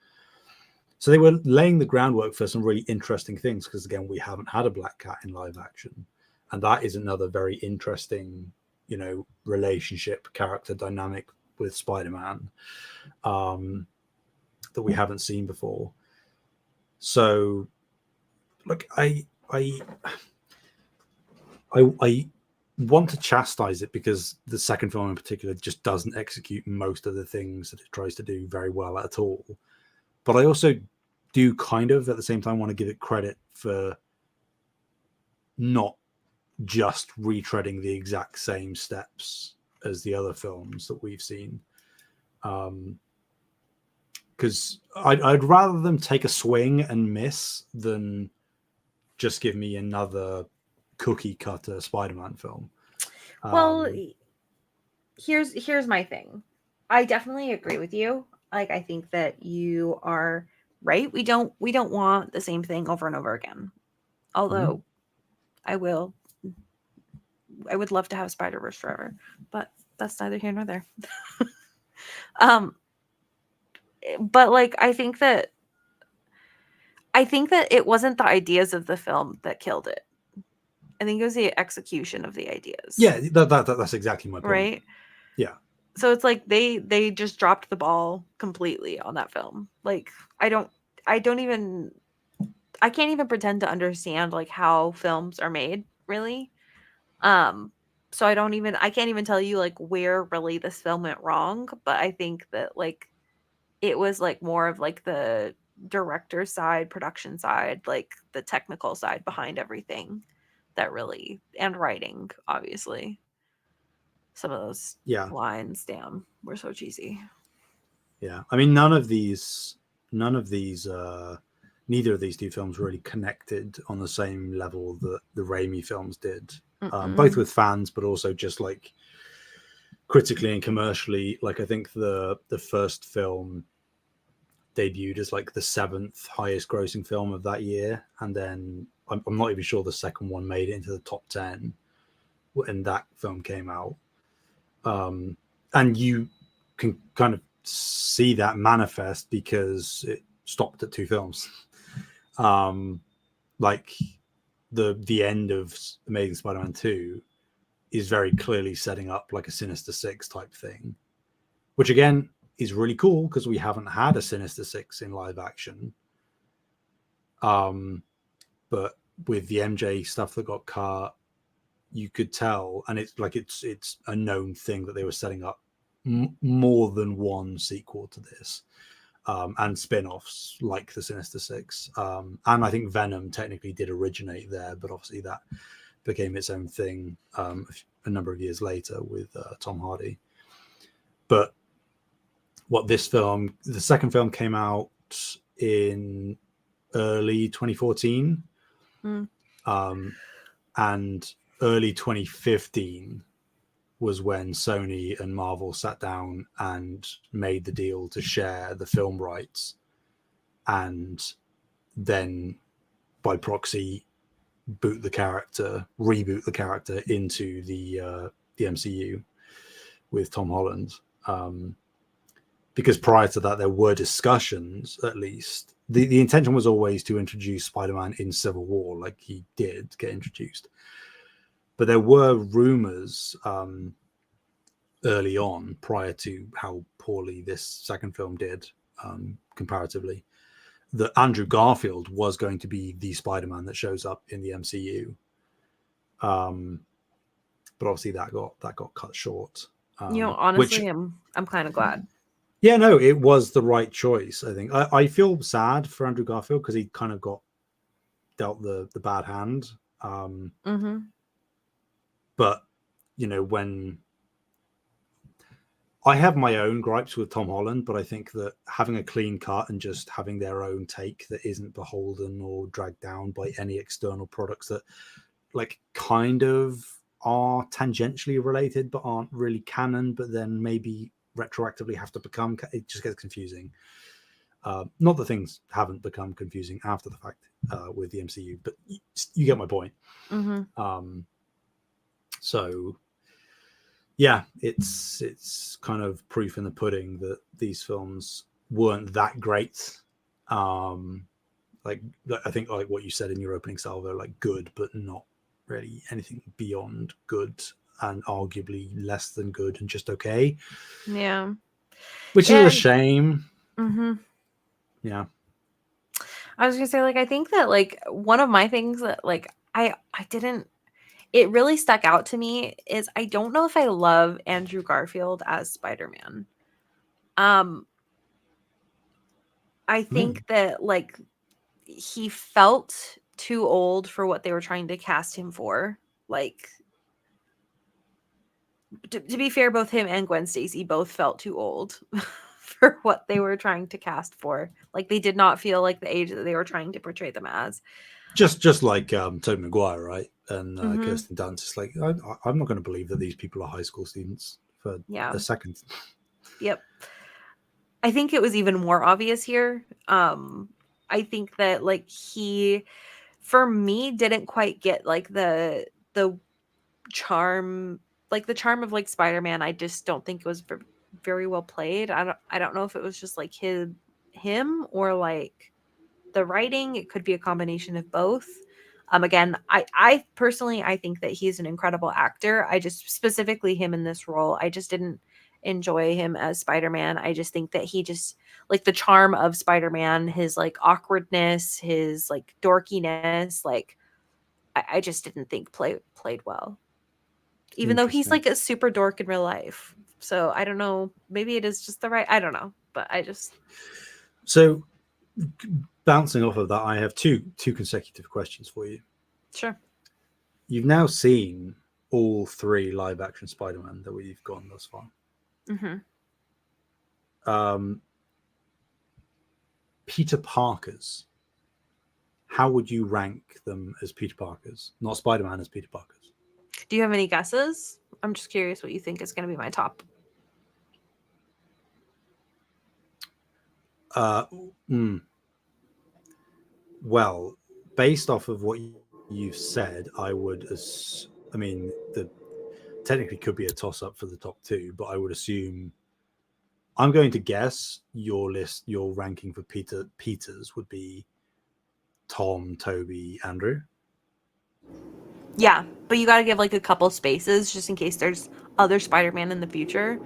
So they were laying the groundwork for some really interesting things because again, we haven't had a Black Cat in live action, and that is another very interesting, relationship character dynamic with Spider-Man that we haven't seen before. So, look, I want to chastise it because the second film in particular just doesn't execute most of the things that it tries to do very well at all. But I also do kind of at the same time want to give it credit for not just retreading the exact same steps as the other films that we've seen. Because I'd rather them take a swing and miss than just give me another cookie cutter Spider-Man film. Well, here's my thing. I definitely agree with you. Like I think that you are right. We don't want the same thing over and over again. Although I would love to have Spider-Verse forever, but that's neither here nor there. um but like I think that it wasn't the ideas of the film that killed it. I think it was the execution of the ideas. Yeah, that's exactly my point. Right? Yeah. So it's like they just dropped the ball completely on that film. Like I can't even pretend to understand like how films are made, really. So I can't even tell you like where really this film went wrong, but I think that like it was like more of like the director side, production side, like the technical side behind everything that really, and writing, obviously. Some of those lines, damn, were so cheesy. Yeah. I mean, neither of these two films really connected on the same level that the Raimi films did, both with fans, but also just like critically and commercially. Like I think the first film debuted as like the 7th highest grossing film of that year, and then I'm not even sure the second one made it into the top 10 when that film came out. And you can kind of see that manifest because it stopped at 2 films. Like the end of Amazing Spider-Man 2 is very clearly setting up like a Sinister Six type thing, which again is really cool because we haven't had a Sinister Six in live action. But with the MJ stuff that got cut, you could tell, and it's like it's a known thing that they were setting up more than one sequel to this, and spin-offs like the Sinister Six, and I think Venom technically did originate there, but obviously that became its own thing a number of years later with Tom Hardy. But the second film came out in early 2014, and early 2015 was when Sony and Marvel sat down and made the deal to share the film rights, and then by proxy reboot the character into the MCU with Tom Holland. Because prior to that, there were discussions, at least. The intention was always to introduce Spider-Man in Civil War, like he did get introduced. But there were rumors early on, prior to how poorly this second film did comparatively, that Andrew Garfield was going to be the Spider-Man that shows up in the MCU. But obviously that got cut short. Honestly, I'm kind of glad. Yeah, no, it was the right choice, I think. I feel sad for Andrew Garfield because he kind of got dealt the bad hand. Mm-hmm. But when I have my own gripes with Tom Holland, but I think that having a clean cut and just having their own take that isn't beholden or dragged down by any external products that like kind of are tangentially related but aren't really canon, but then maybe retroactively have to become, it just gets confusing. Not that things haven't become confusing after the fact with the MCU, but you get my point. Mm-hmm. So yeah, it's kind of proof in the pudding that these films weren't that great. Like I think like what you said in your opening salvo, like good, but not really anything beyond good, and arguably less than good and just okay, Yeah. which is a And shame. mm-hmm. Yeah. I was gonna say, like, I think that like one of my things that like I didn't it really stuck out to me is I don't know if I love Andrew Garfield as Spider-Man. Um, I Mm. think that like he felt too old for what they were trying to cast him for. Like to be fair, both him and Gwen Stacy both felt too old for what they were trying to cast for. Like they did not feel like the age that they were trying to portray them as. Just like Tobey Maguire, right? And Mm-hmm. Kirsten Dunst. It's like I'm not going to believe that these people are high school students for Yeah. a second. Yep. I think it was even more obvious here. I think that like he for me didn't quite get like the charm like the charm of like Spider-Man. I just don't think it was very well played. I don't know if it was just like him or like the writing. It could be a combination of both. Again, I personally I think that he's an incredible actor. I just specifically him in this role. I just didn't enjoy him as Spider-Man. I just think that he just like the charm of Spider-Man, his like awkwardness, his like dorkiness, like I just didn't think played well. Even though he's Interesting. like a super dork in real life. So I don't know. Maybe it is just the right. I don't know. But I just So bouncing off of that, I have two consecutive questions for you. sure. You've now seen all three live action Spider-Man that we've gone thus far. Mm-hmm. Um, Peter Parkers. How would you rank them as Peter Parkers? Not Spider-Man, as Peter Parkers. Do you have any guesses? I'm just curious what you think is going to be my top. Uh, mm, well, based off of what you've said, I would. I mean, the technically could be a toss-up for the top two, but I would assume. I'm going to guess your ranking for Peters would be Tom, Toby, Andrew. Yeah, but you got to give like a couple spaces just in case there's other Spider-Man in the future,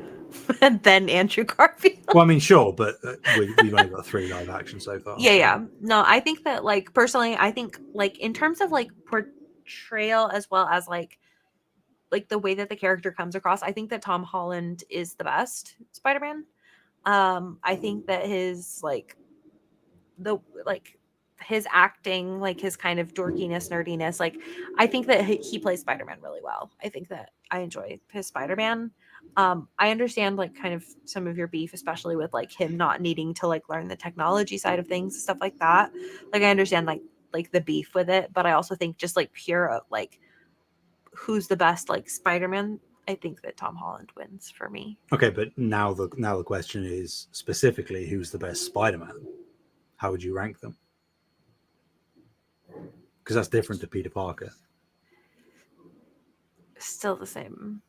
and then Andrew Well, Garfield. I mean, sure, but we've only got three live action so far. Yeah, So yeah. No, I think that like personally, I think like in terms of like portrayal as well as like the way that the character comes across, I think that Tom Holland is the best Spider-Man. I think that his the like his acting, like his kind of dorkiness, nerdiness, like I think that he plays Spider-Man really well. I think that I enjoy his Spider-Man. I understand like kind of some of your beef, especially with like him not needing to like learn the technology side of things, stuff like that. Like I understand like the beef with it, but I also think just like pure like who's the best like Spider-Man, I think that Tom Holland wins for me. okay, but now the question is specifically who's the best Spider-Man? How would you rank them? Because that's different to Peter Parker. Still the same.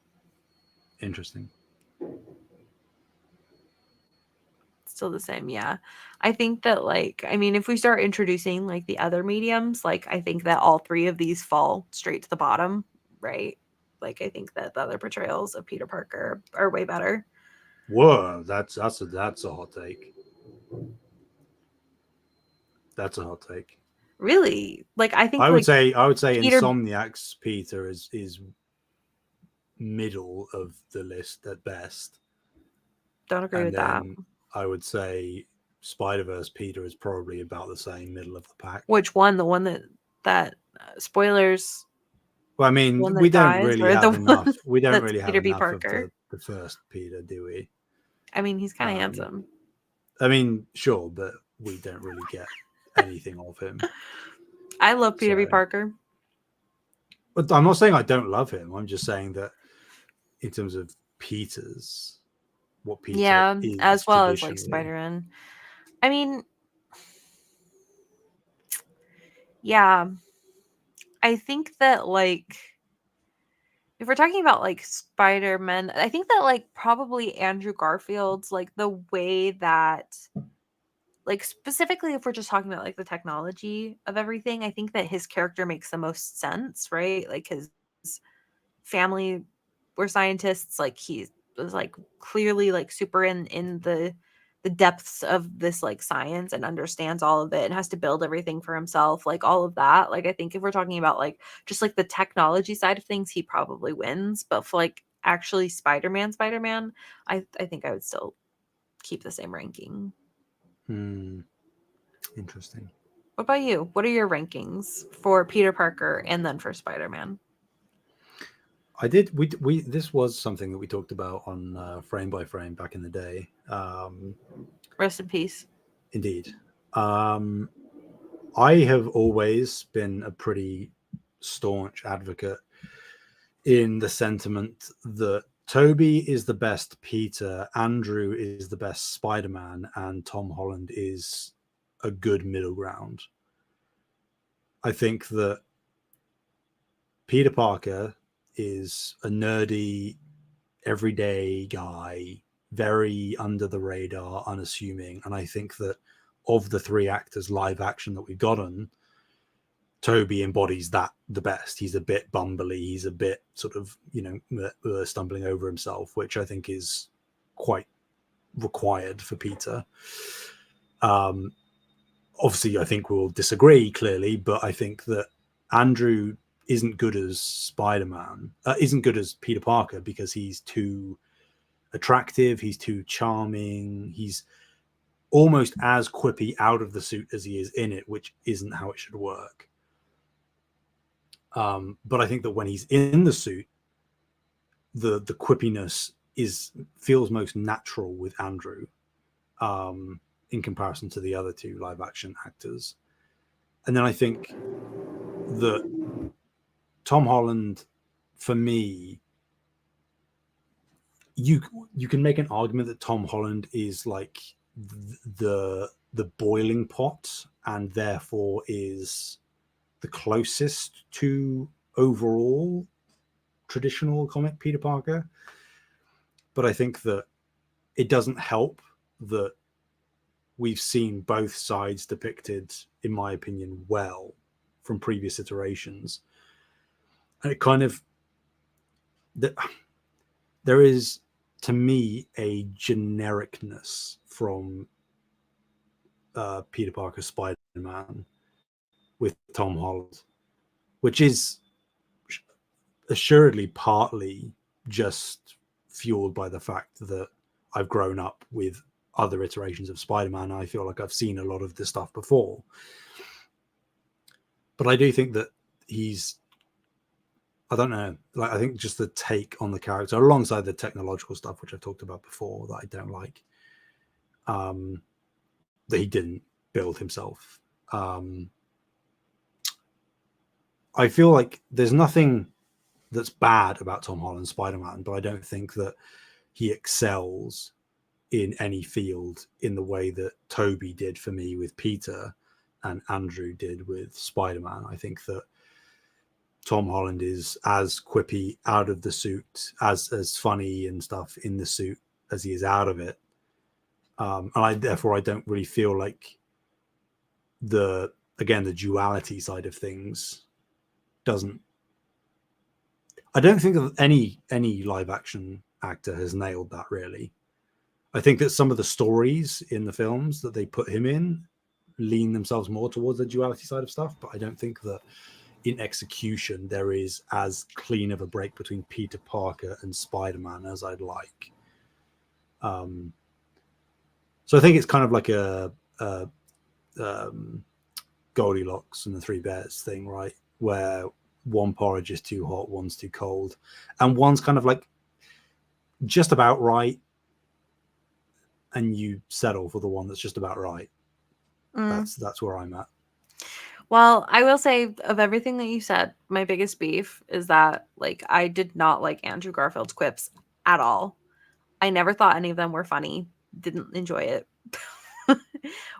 Interesting. Still the same, yeah. I think that like I mean if we start introducing like the other mediums, like I think that all three of these fall straight to the bottom, right? Like I think that the other portrayals of Peter Parker are way better. Whoa, that's a hot take. That's a hot take. Really? Like I think I would like say Peter Insomniac's Peter is middle of the list at best, don't agree and with that. then I would say Spider Verse Peter is probably about the same middle of the pack. Which one? The one that Spoilers. Well, I The one mean, we that don't dies, really or have the one enough. We don't that's really have Peter B. enough of Parker. the first Peter, do we? I mean, he's kind of Um, handsome. I mean, sure, but we don't really get anything of him. I love Peter B. So, Parker. but I'm not saying I don't love him. I'm just saying that in terms of Peter's, what Peter Yeah, is as well as like traditionally. Spider-Man. I mean, yeah, I think that like if we're talking about like Spider-Man, I think that like probably Andrew Garfield's like the way that like specifically if we're just talking about like the technology of everything, I think that his character makes the most sense, right? Like his family were scientists, like he was like clearly like super in the depths of this like science and understands all of it and has to build everything for himself, like all of that. Like I think if we're talking about like just like the technology side of things, he probably wins. But for like actually Spider-Man, I think I would still keep the same ranking. Hmm, interesting. What about you? What are your rankings for Peter Parker and then for Spider-Man? I did. We this was something that we talked about on Frame by Frame back in the day. Rest in peace. Indeed. Um, I have always been a pretty staunch advocate in the sentiment that Toby is the best Peter, Andrew is the best Spider-Man, and Tom Holland is a good middle ground. I think that Peter Parker is a nerdy, everyday guy, very under the radar, unassuming. And I think that of the three actors live action that we've gotten, Toby embodies that the best. He's a bit bumbly. He's a bit sort of, stumbling over himself, which I think is quite required for Peter. Um, Obviously, I think we'll disagree clearly, but I think that Andrew isn't good as Spider-Man, isn't good as Peter Parker because he's too attractive. He's too charming. He's almost as quippy out of the suit as he is in it, which isn't how it should work. But I think that when he's in the suit, the quippiness feels most natural with Andrew, in comparison to the other two live action actors. And then I think that Tom Holland, for me, you you can make an argument that Tom Holland is like the boiling pot and therefore is the closest to overall traditional comic Peter Parker. But I think that it doesn't help that we've seen both sides depicted, in my opinion, well from previous iterations. And it kind of there is, to me, a genericness from Peter Parker Spider-Man with Tom Holland, which is assuredly partly just fueled by the fact that I've grown up with other iterations of Spider-Man. I feel like I've seen a lot of this stuff before. But I do think that he's, I don't know, like I think just the take on the character alongside the technological stuff, which I've talked about before, that I don't like, that he didn't build himself. I feel like there's nothing that's bad about Tom Holland's Spider-Man, but I don't think that he excels in any field in the way that Toby did for me with Peter and Andrew did with Spider-Man. I think that Tom Holland is as quippy out of the suit, as funny and stuff in the suit as he is out of it. And therefore I don't really feel like the duality side of things doesn't. I don't think that any live action actor has nailed that really. I think that some of the stories in the films that they put him in lean themselves more towards the duality side of stuff, but I don't think that in execution there is as clean of a break between Peter Parker and Spider-Man as I'd like. So I think it's kind of like a Goldilocks and the Three Bears thing, right? where one porridge is too hot, one's too cold, and one's kind of like just about right, and you settle for the one that's just about right. Mm. That's where I'm at. Well, I will say of everything that you said, my biggest beef is that like I did not like Andrew Garfield's quips at all. I never thought any of them were funny. Didn't enjoy it.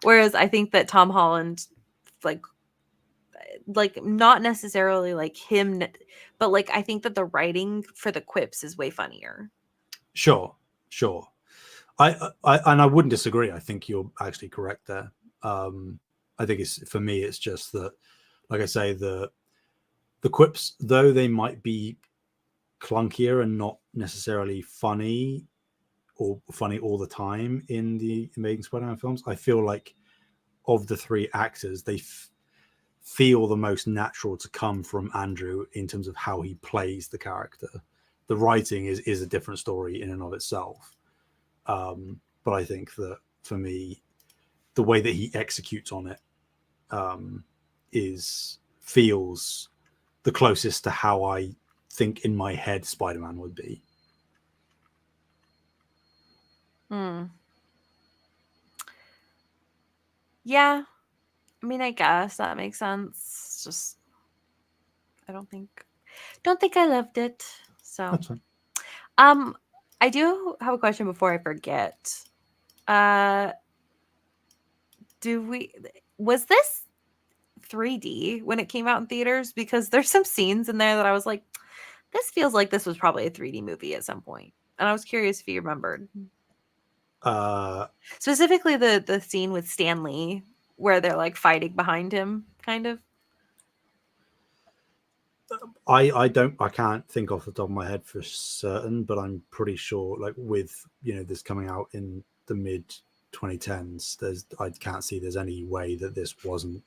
Whereas I think that Tom Holland, like not necessarily like him, but like I think that the writing for the quips is way funnier. Sure, sure. I wouldn't disagree. I think you're actually correct there. I think it's, for me, it's just that, like I say, the quips, though they might be clunkier and not necessarily funny or funny all the time in the Amazing Spider-Man films, I feel like of the three actors, they feel the most natural to come from Andrew in terms of how he plays the character. The writing is a different story in and of itself. But I think that for me, the way that he executes on it feels the closest to how I think in my head Spider-Man would be. Yeah, I mean, I guess that makes sense. It's just I don't think I loved it. So, That's fine. um, I do have a question before I forget. Uh, do we was this 3D when it came out in theaters? Because there's some scenes in there that I was like, this feels like this was probably a 3D movie at some point. And I was curious if you remembered. Uh, Specifically the scene with Stanley where they're like fighting behind him, kind of. I can't think off the top of my head for certain, but I'm pretty sure, like, with this coming out in the mid 2010s, I can't see there's any way that this wasn't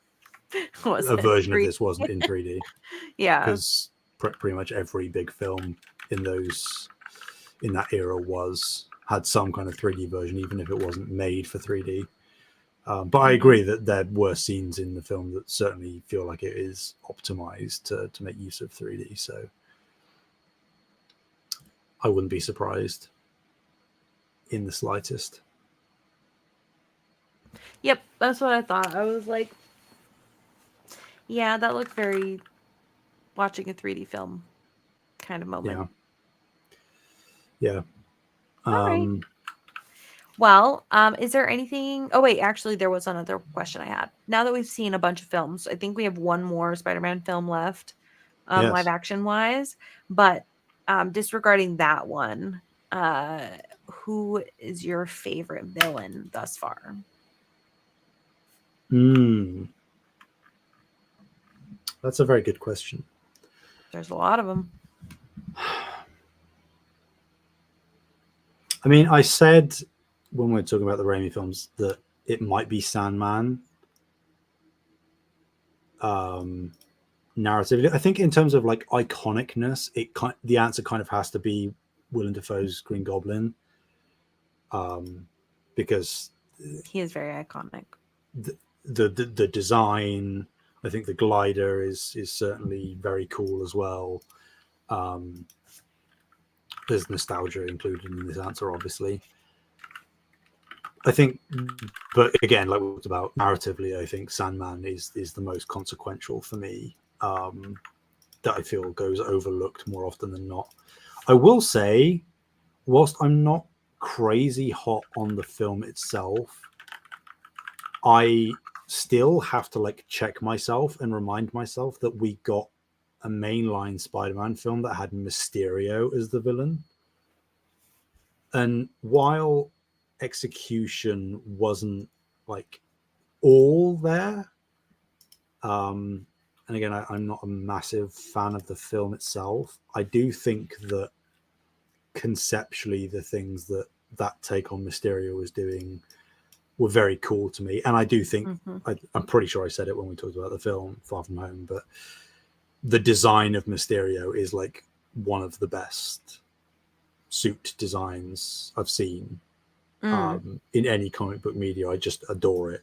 Was a it version of 3D? this wasn't in 3D, Yeah. because pretty much every big film in that era had some kind of 3D version, even if it wasn't made for 3D. But I agree that there were scenes in the film that certainly feel like it is optimized to make use of 3D. So I wouldn't be surprised in the slightest. Yep, that's what I thought. I was like, yeah, that looked very watching a 3D film kind of Yeah. moment. Yeah. All right. Well, is there anything? Oh wait, actually, there was another question I had. Now that we've seen a bunch of films, I think we have one more Spider-Man film left, live Yes. action wise. But disregarding that one, who is your favorite villain thus far? That's a very good question. There's a lot of them. I mean, I said when we were talking about the Raimi films that it might be Sandman. Narratively, I think in terms of like iconicness, the answer kind of has to be Willem Dafoe's Green Goblin, because He is very iconic. the design, I think the glider is certainly very cool as well. There's nostalgia included in this answer, obviously. I think, but again, like we talked about, narratively, I think Sandman is the most consequential for me. That I feel goes overlooked more often than not. I will say, whilst I'm not crazy hot on the film itself, I still have to like check myself and remind myself that we got a mainline Spider-Man film that had Mysterio as the villain. And while execution wasn't like all there, and again, I'm not a massive fan of the film itself, I do think that conceptually the things that take on Mysterio was doing were very cool to me. And I do think, I'm pretty sure I said it when we talked about the film Far From Home, but the design of Mysterio is like one of the best suit designs I've seen in any comic book media. I just adore it.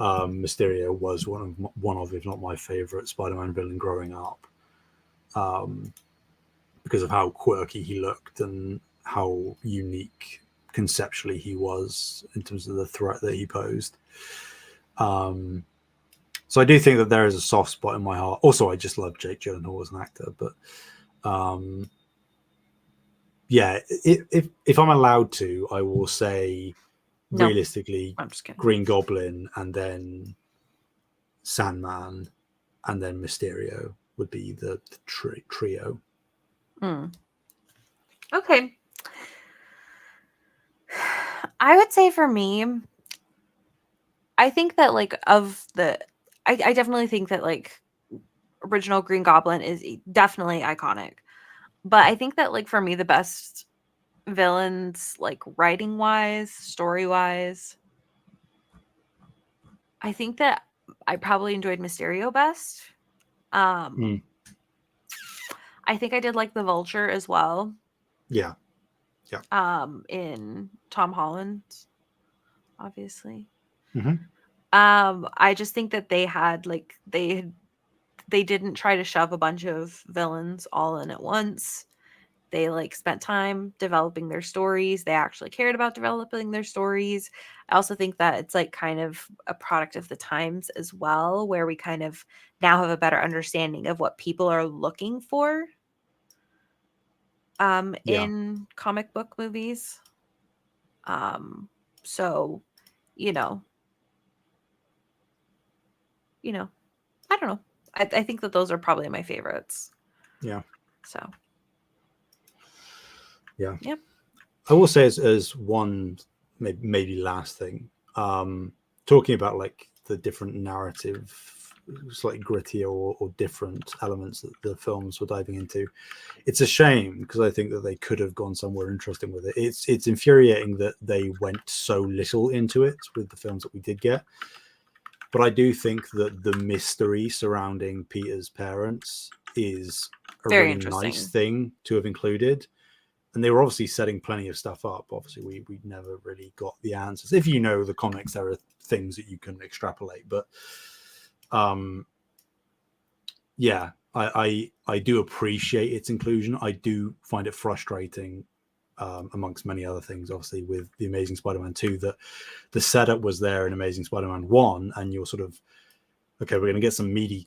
Mysterio was one of, if not my favorite Spider-Man villain growing up, because of how quirky he looked and how unique conceptually he was in terms of the threat that he posed. So I do think that there is a soft spot in my heart. Also, I just love Jake Gyllenhaal as an actor, but yeah, if I'm allowed to, I will say No, realistically, I'm just kidding. Green Goblin and then Sandman and then Mysterio would be the trio. Okay. I would say for me, I think that like of the I definitely think that like original Green Goblin is definitely iconic. But I think that like for me the best villains like writing wise, story wise, I think that I probably enjoyed Mysterio best. Um Mm. I think I did like the Vulture as well. Yeah, yeah. In Tom Holland, obviously. Mm-hmm. I just think that they had like they didn't try to shove a bunch of villains all in at once. They like spent time developing their stories. They actually cared about developing their stories. I also think that it's like kind of a product of the times as well, where we kind of now have a better understanding of what people are looking for Yeah, in comic book movies. Um so, you know, you know, I don't know. I think that those are probably my favorites. yeah, So, yeah. yep. I will say as one maybe last thing, talking about like the different narrative, slightly grittier or different elements that the films were diving into. It's a shame because I think that they could have gone somewhere interesting with it. It's infuriating that they went so little into it with the films that we did get. But I do think that the mystery surrounding Peter's parents is a Very really nice interesting. thing to have included. And they were obviously setting plenty of stuff up. Obviously, we never really got the answers. If you know the comics, there are things that you can extrapolate. But yeah, I do appreciate its inclusion. I do find it frustrating, amongst many other things, obviously, with the Amazing Spider-Man 2, that the setup was there in Amazing Spider-Man 1, and you're sort of, okay, we're going to get some meaty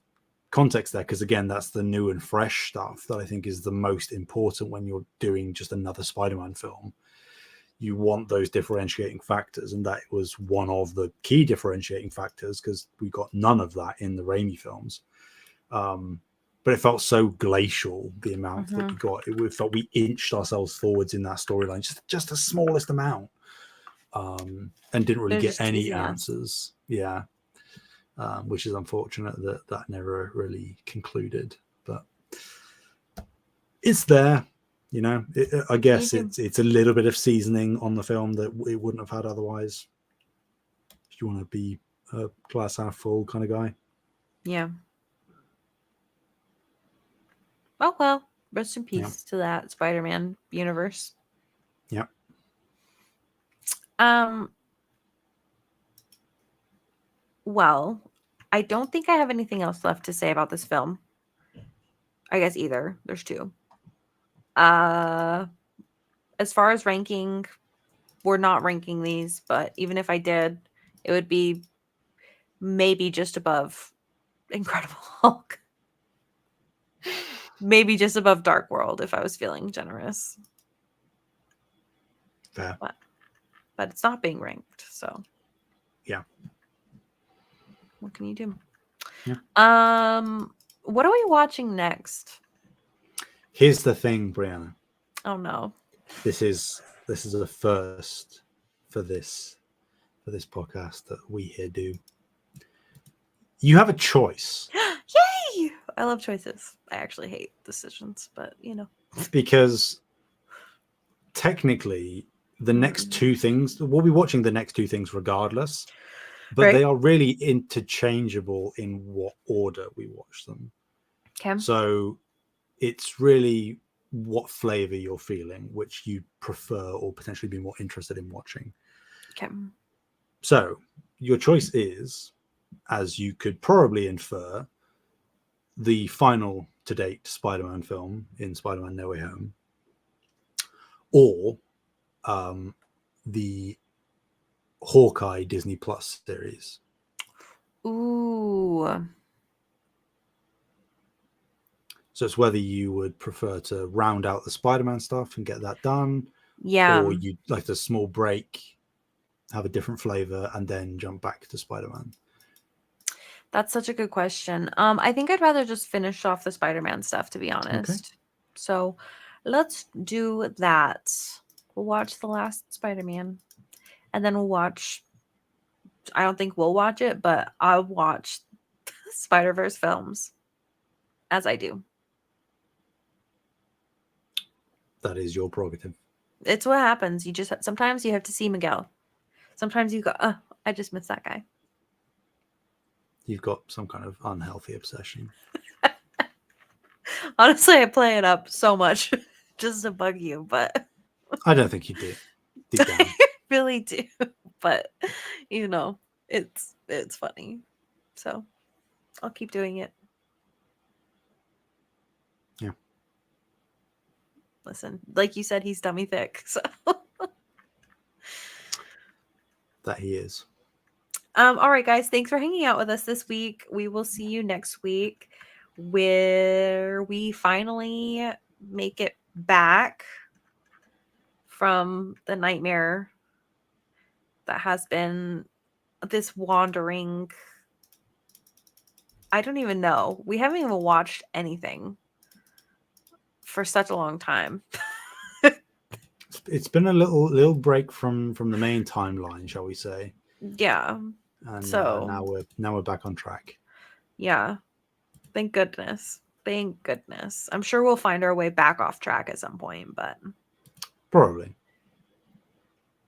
context there, because again, that's the new and fresh stuff that I think is the most important when you're doing just another Spider-Man film. You want those differentiating factors, and that was one of the key differentiating factors, because we got none of that in the Raimi films. But it felt so glacial, the amount that we Mhm. got. It felt we inched ourselves forwards in that storyline, just the smallest amount, and didn't really They're get just any teasing us. answers. Yeah, which is unfortunate that that never really concluded. But it's there, you know. I Me guess too. it's a little bit of seasoning on the film that it wouldn't have had otherwise. If you want to be a glass half full kind of guy. Yeah. Oh well. Rest in Yeah, peace to that Spider-Man universe. yeah. Um, well, I don't think I have anything else left to say about this film. I guess either. There's two. Uh as far as ranking, we're not ranking these, but even if I did, it would be maybe just above Incredible Hulk. Maybe just above Dark World if I was feeling generous. Fair. But it's not being ranked, so Yeah, what can you do? yeah. What are we watching next? Here's the thing, Brianna. Oh no. This is a first for this podcast that we here do. You have a choice, Yay! I love choices. I actually hate decisions, but you know. because technically the next Mm. two things, we'll be watching the next two things regardless, but Right? they are really interchangeable in what order we watch them. Okay. So it's really what flavor you're feeling, which you prefer or potentially be more interested in watching. Okay. So your choice is as you could probably infer, the final to date Spider-Man film in Spider-Man No Way Home, or the Hawkeye Disney Plus series. Ooh. So it's whether you would prefer to round out the Spider-Man stuff and get that done, Yeah. or you'd like a small break, have a different flavor, and then jump back to Spider-Man. That's such a good question. I think I'd rather just finish off the Spider-Man stuff, to be Okay. honest. So let's do that. We'll watch the last Spider-Man, and then we'll watch. I don't think we'll watch it, but I'll watch Spider-Verse films as I do. That is your prerogative. It's what happens. You just sometimes you have to see Miguel. Sometimes you go, oh, I just miss that guy. You've got some kind of unhealthy obsession. Honestly, I play it up so much just to bug you, but I don't think you do. Deep down. I really do. But you know, it's funny. So I'll keep doing it. Yeah. Listen, like you said, he's dummy thick. So That he is. all right, guys, thanks for hanging out with us this week. We will see you next week where we finally make it back from the nightmare that has been this wandering. I don't even know. We haven't even watched anything for such a long time. It's been a little break from the main timeline, shall we say? Yeah. And So now we're back on track. yeah. Thank goodness. Thank goodness. I'm sure we'll find our way back off track at some point, but Probably.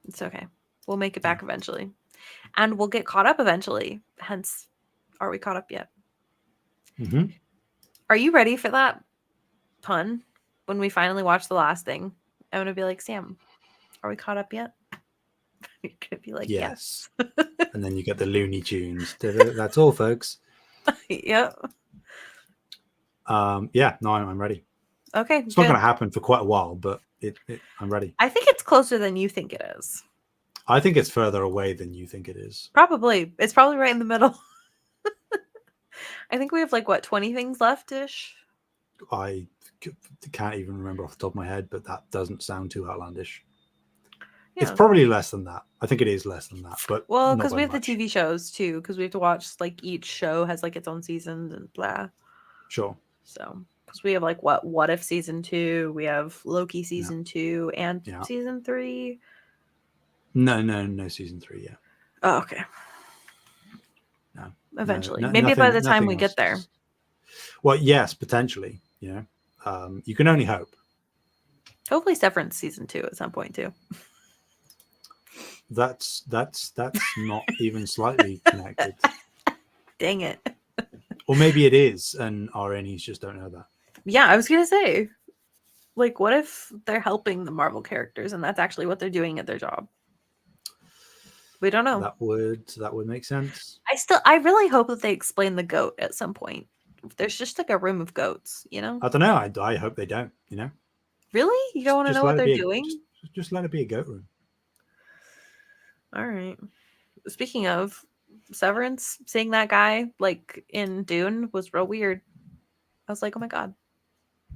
it's okay. We'll make it back eventually. And we'll get caught up eventually. Hence, are we caught up yet? Mm-hmm. Are you ready for that pun? When we finally watch the last thing, I'm going to be like, Sam, are we caught up yet? You're going to be like, yes. And then you get the Looney Tunes. That's all, folks. Yep. Yeah, no, I'm ready. Okay, it's not going to happen for quite a while, but I'm ready. I think it's closer than you think it is. I think it's further away than you think it is. Probably. It's probably right in the middle. I think we have like, what, 20 things left-ish? I can't even remember off the top of my head, but that doesn't sound too outlandish. Yeah. It's probably less than that. I think it is less than that, but well, because we have much. The TV shows too, because we have to watch like each show has like its own seasons and blah. Sure. So because we have like what if season 2, we have Loki season 2 and season 3. No season 3 yet. Oh, okay. No. Eventually, maybe by the time we get there. Well, yes, potentially. You can only hope. Hopefully, Severance season 2 at some point too. That's not even slightly connected. Dang it. Or maybe it is, and our Enies just don't know that. Yeah, I was gonna say, like, what if they're helping the Marvel characters, and that's actually what they're doing at their job? We don't know. That would make sense. I really hope that they explain the goat at some point. There's just like a room of goats, I don't know. I hope they don't. Really? You don't want to know what they're doing? Just let it be a goat room. All right. Speaking of Severance, seeing that guy like in Dune was real weird. I was like, oh my god,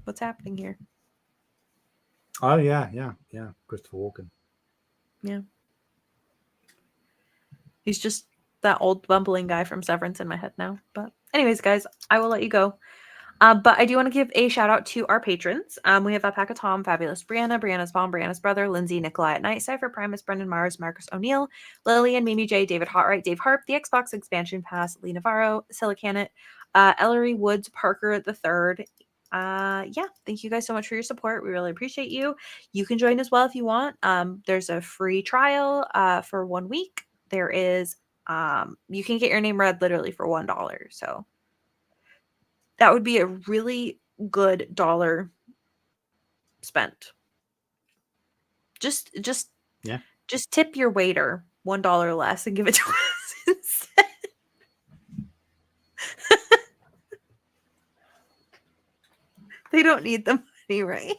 what's happening here? Oh yeah. Christopher Walken. Yeah. He's just that old bumbling guy from Severance in my head now. But anyways, guys, I will let you go. But I do want to give a shout out to our patrons. We have Alpaca Tom, Fabulous Brianna, Brianna's mom, Brianna's brother, Lindsay, Nikolai at Night, Cypher Primus, Brendan Mars, Marcus O'Neill, Lillian, Mimi J, David Hotright, Dave Harp, the Xbox Expansion Pass, Lee Navarro, Silicanet, Ellery Woods, Parker the Third. Thank you guys so much for your support. We really appreciate you. You can join as well if you want. There's a free trial for 1 week. There is you can get your name read literally for $1. So that would be a really good dollar spent. Just tip your waiter $1 less and give it to us instead. They don't need the money, right?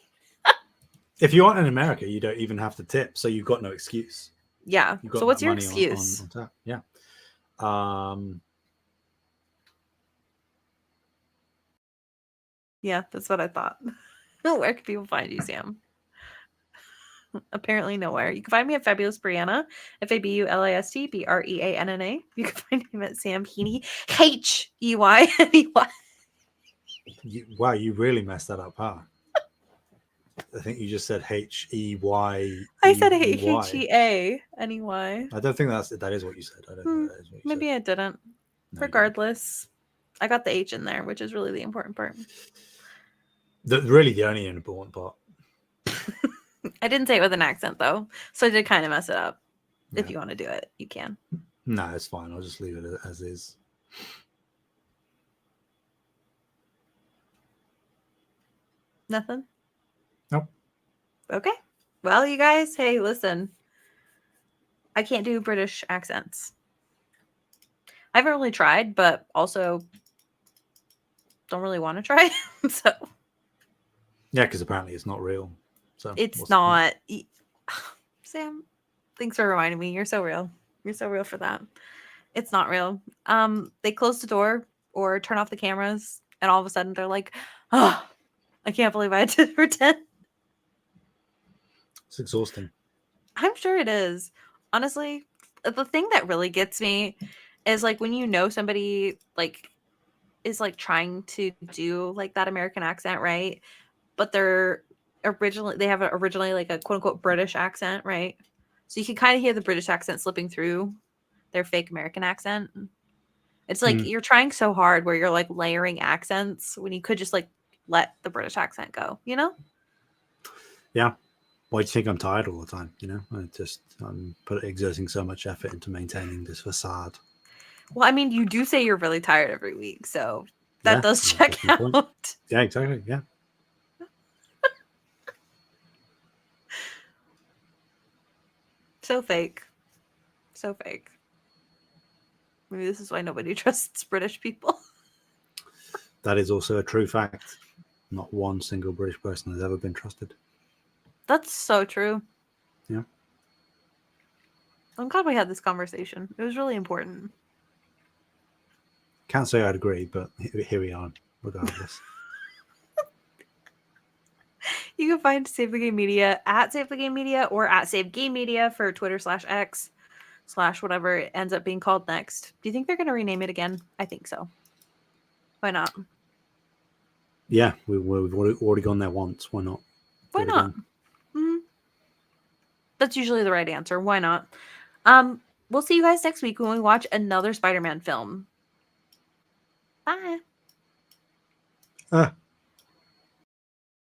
If you aren't in America, you don't even have to tip, so you've got no excuse. Yeah. You've So got what's that your money excuse? on tap. Yeah. Um, Yeah, that's what I thought. Where can people find you, Sam? Apparently nowhere. You can find me at Fabulous Brianna, FabulistBreanna. You can find him at Sam Heaney, Heyney. wow, you really messed that up, huh? I think you just said I said Heyney. Heaney. I don't think that is what you said. I don't think that is what you said. Maybe I didn't. No, you didn't. Regardless, I got the H in there, which is really the important part. Really, the only important part. I didn't say it with an accent though, so I did kind of mess it up. Yeah. If you want to do it, you can. No, it's fine. I'll just leave it as is. Nothing? Nope. Okay. Well, you guys, hey, listen. I can't do British accents. I haven't really tried, but also don't really want to try. So Yeah, because apparently it's not real. So it's what's the point? not. Sam, thanks for reminding me. You're so real. You're so real for that. It's not real. They close the door or turn off the cameras, and all of a sudden they're like, "Oh, I can't believe I had to pretend." It's exhausting. I'm sure it is. Honestly, the thing that really gets me is like when you know somebody like is like trying to do like that American accent, right? But they have originally like a quote unquote British accent, right? So you can kind of hear the British accent slipping through their fake American accent. It's like Mm. you're trying so hard where you're like layering accents when you could just like let the British accent go, you know? Yeah. Why do you think I'm tired all the time? I'm exerting so much effort into maintaining this facade. Well, I mean, you do say you're really tired every week, so that Yeah, does check that's my point. out. Yeah, exactly. Yeah. So fake. So fake. Maybe this is why nobody trusts British people. That is also a true fact. Not one single British person has ever been trusted. That's so true. Yeah. I'm glad we had this conversation. It was really important. Can't say I'd agree, but here we are, regardless. You can find Save the Game Media at Save the Game Media or at Save Game Media for Twitter/X/whatever it ends up being called next. Do you think they're going to rename it again? I think so. Why not? Yeah, we've already gone there once. Why not? Why Do it not? again. Mm-hmm. That's usually the right answer. Why not? We'll see you guys next week when we watch another Spider-Man film. Bye.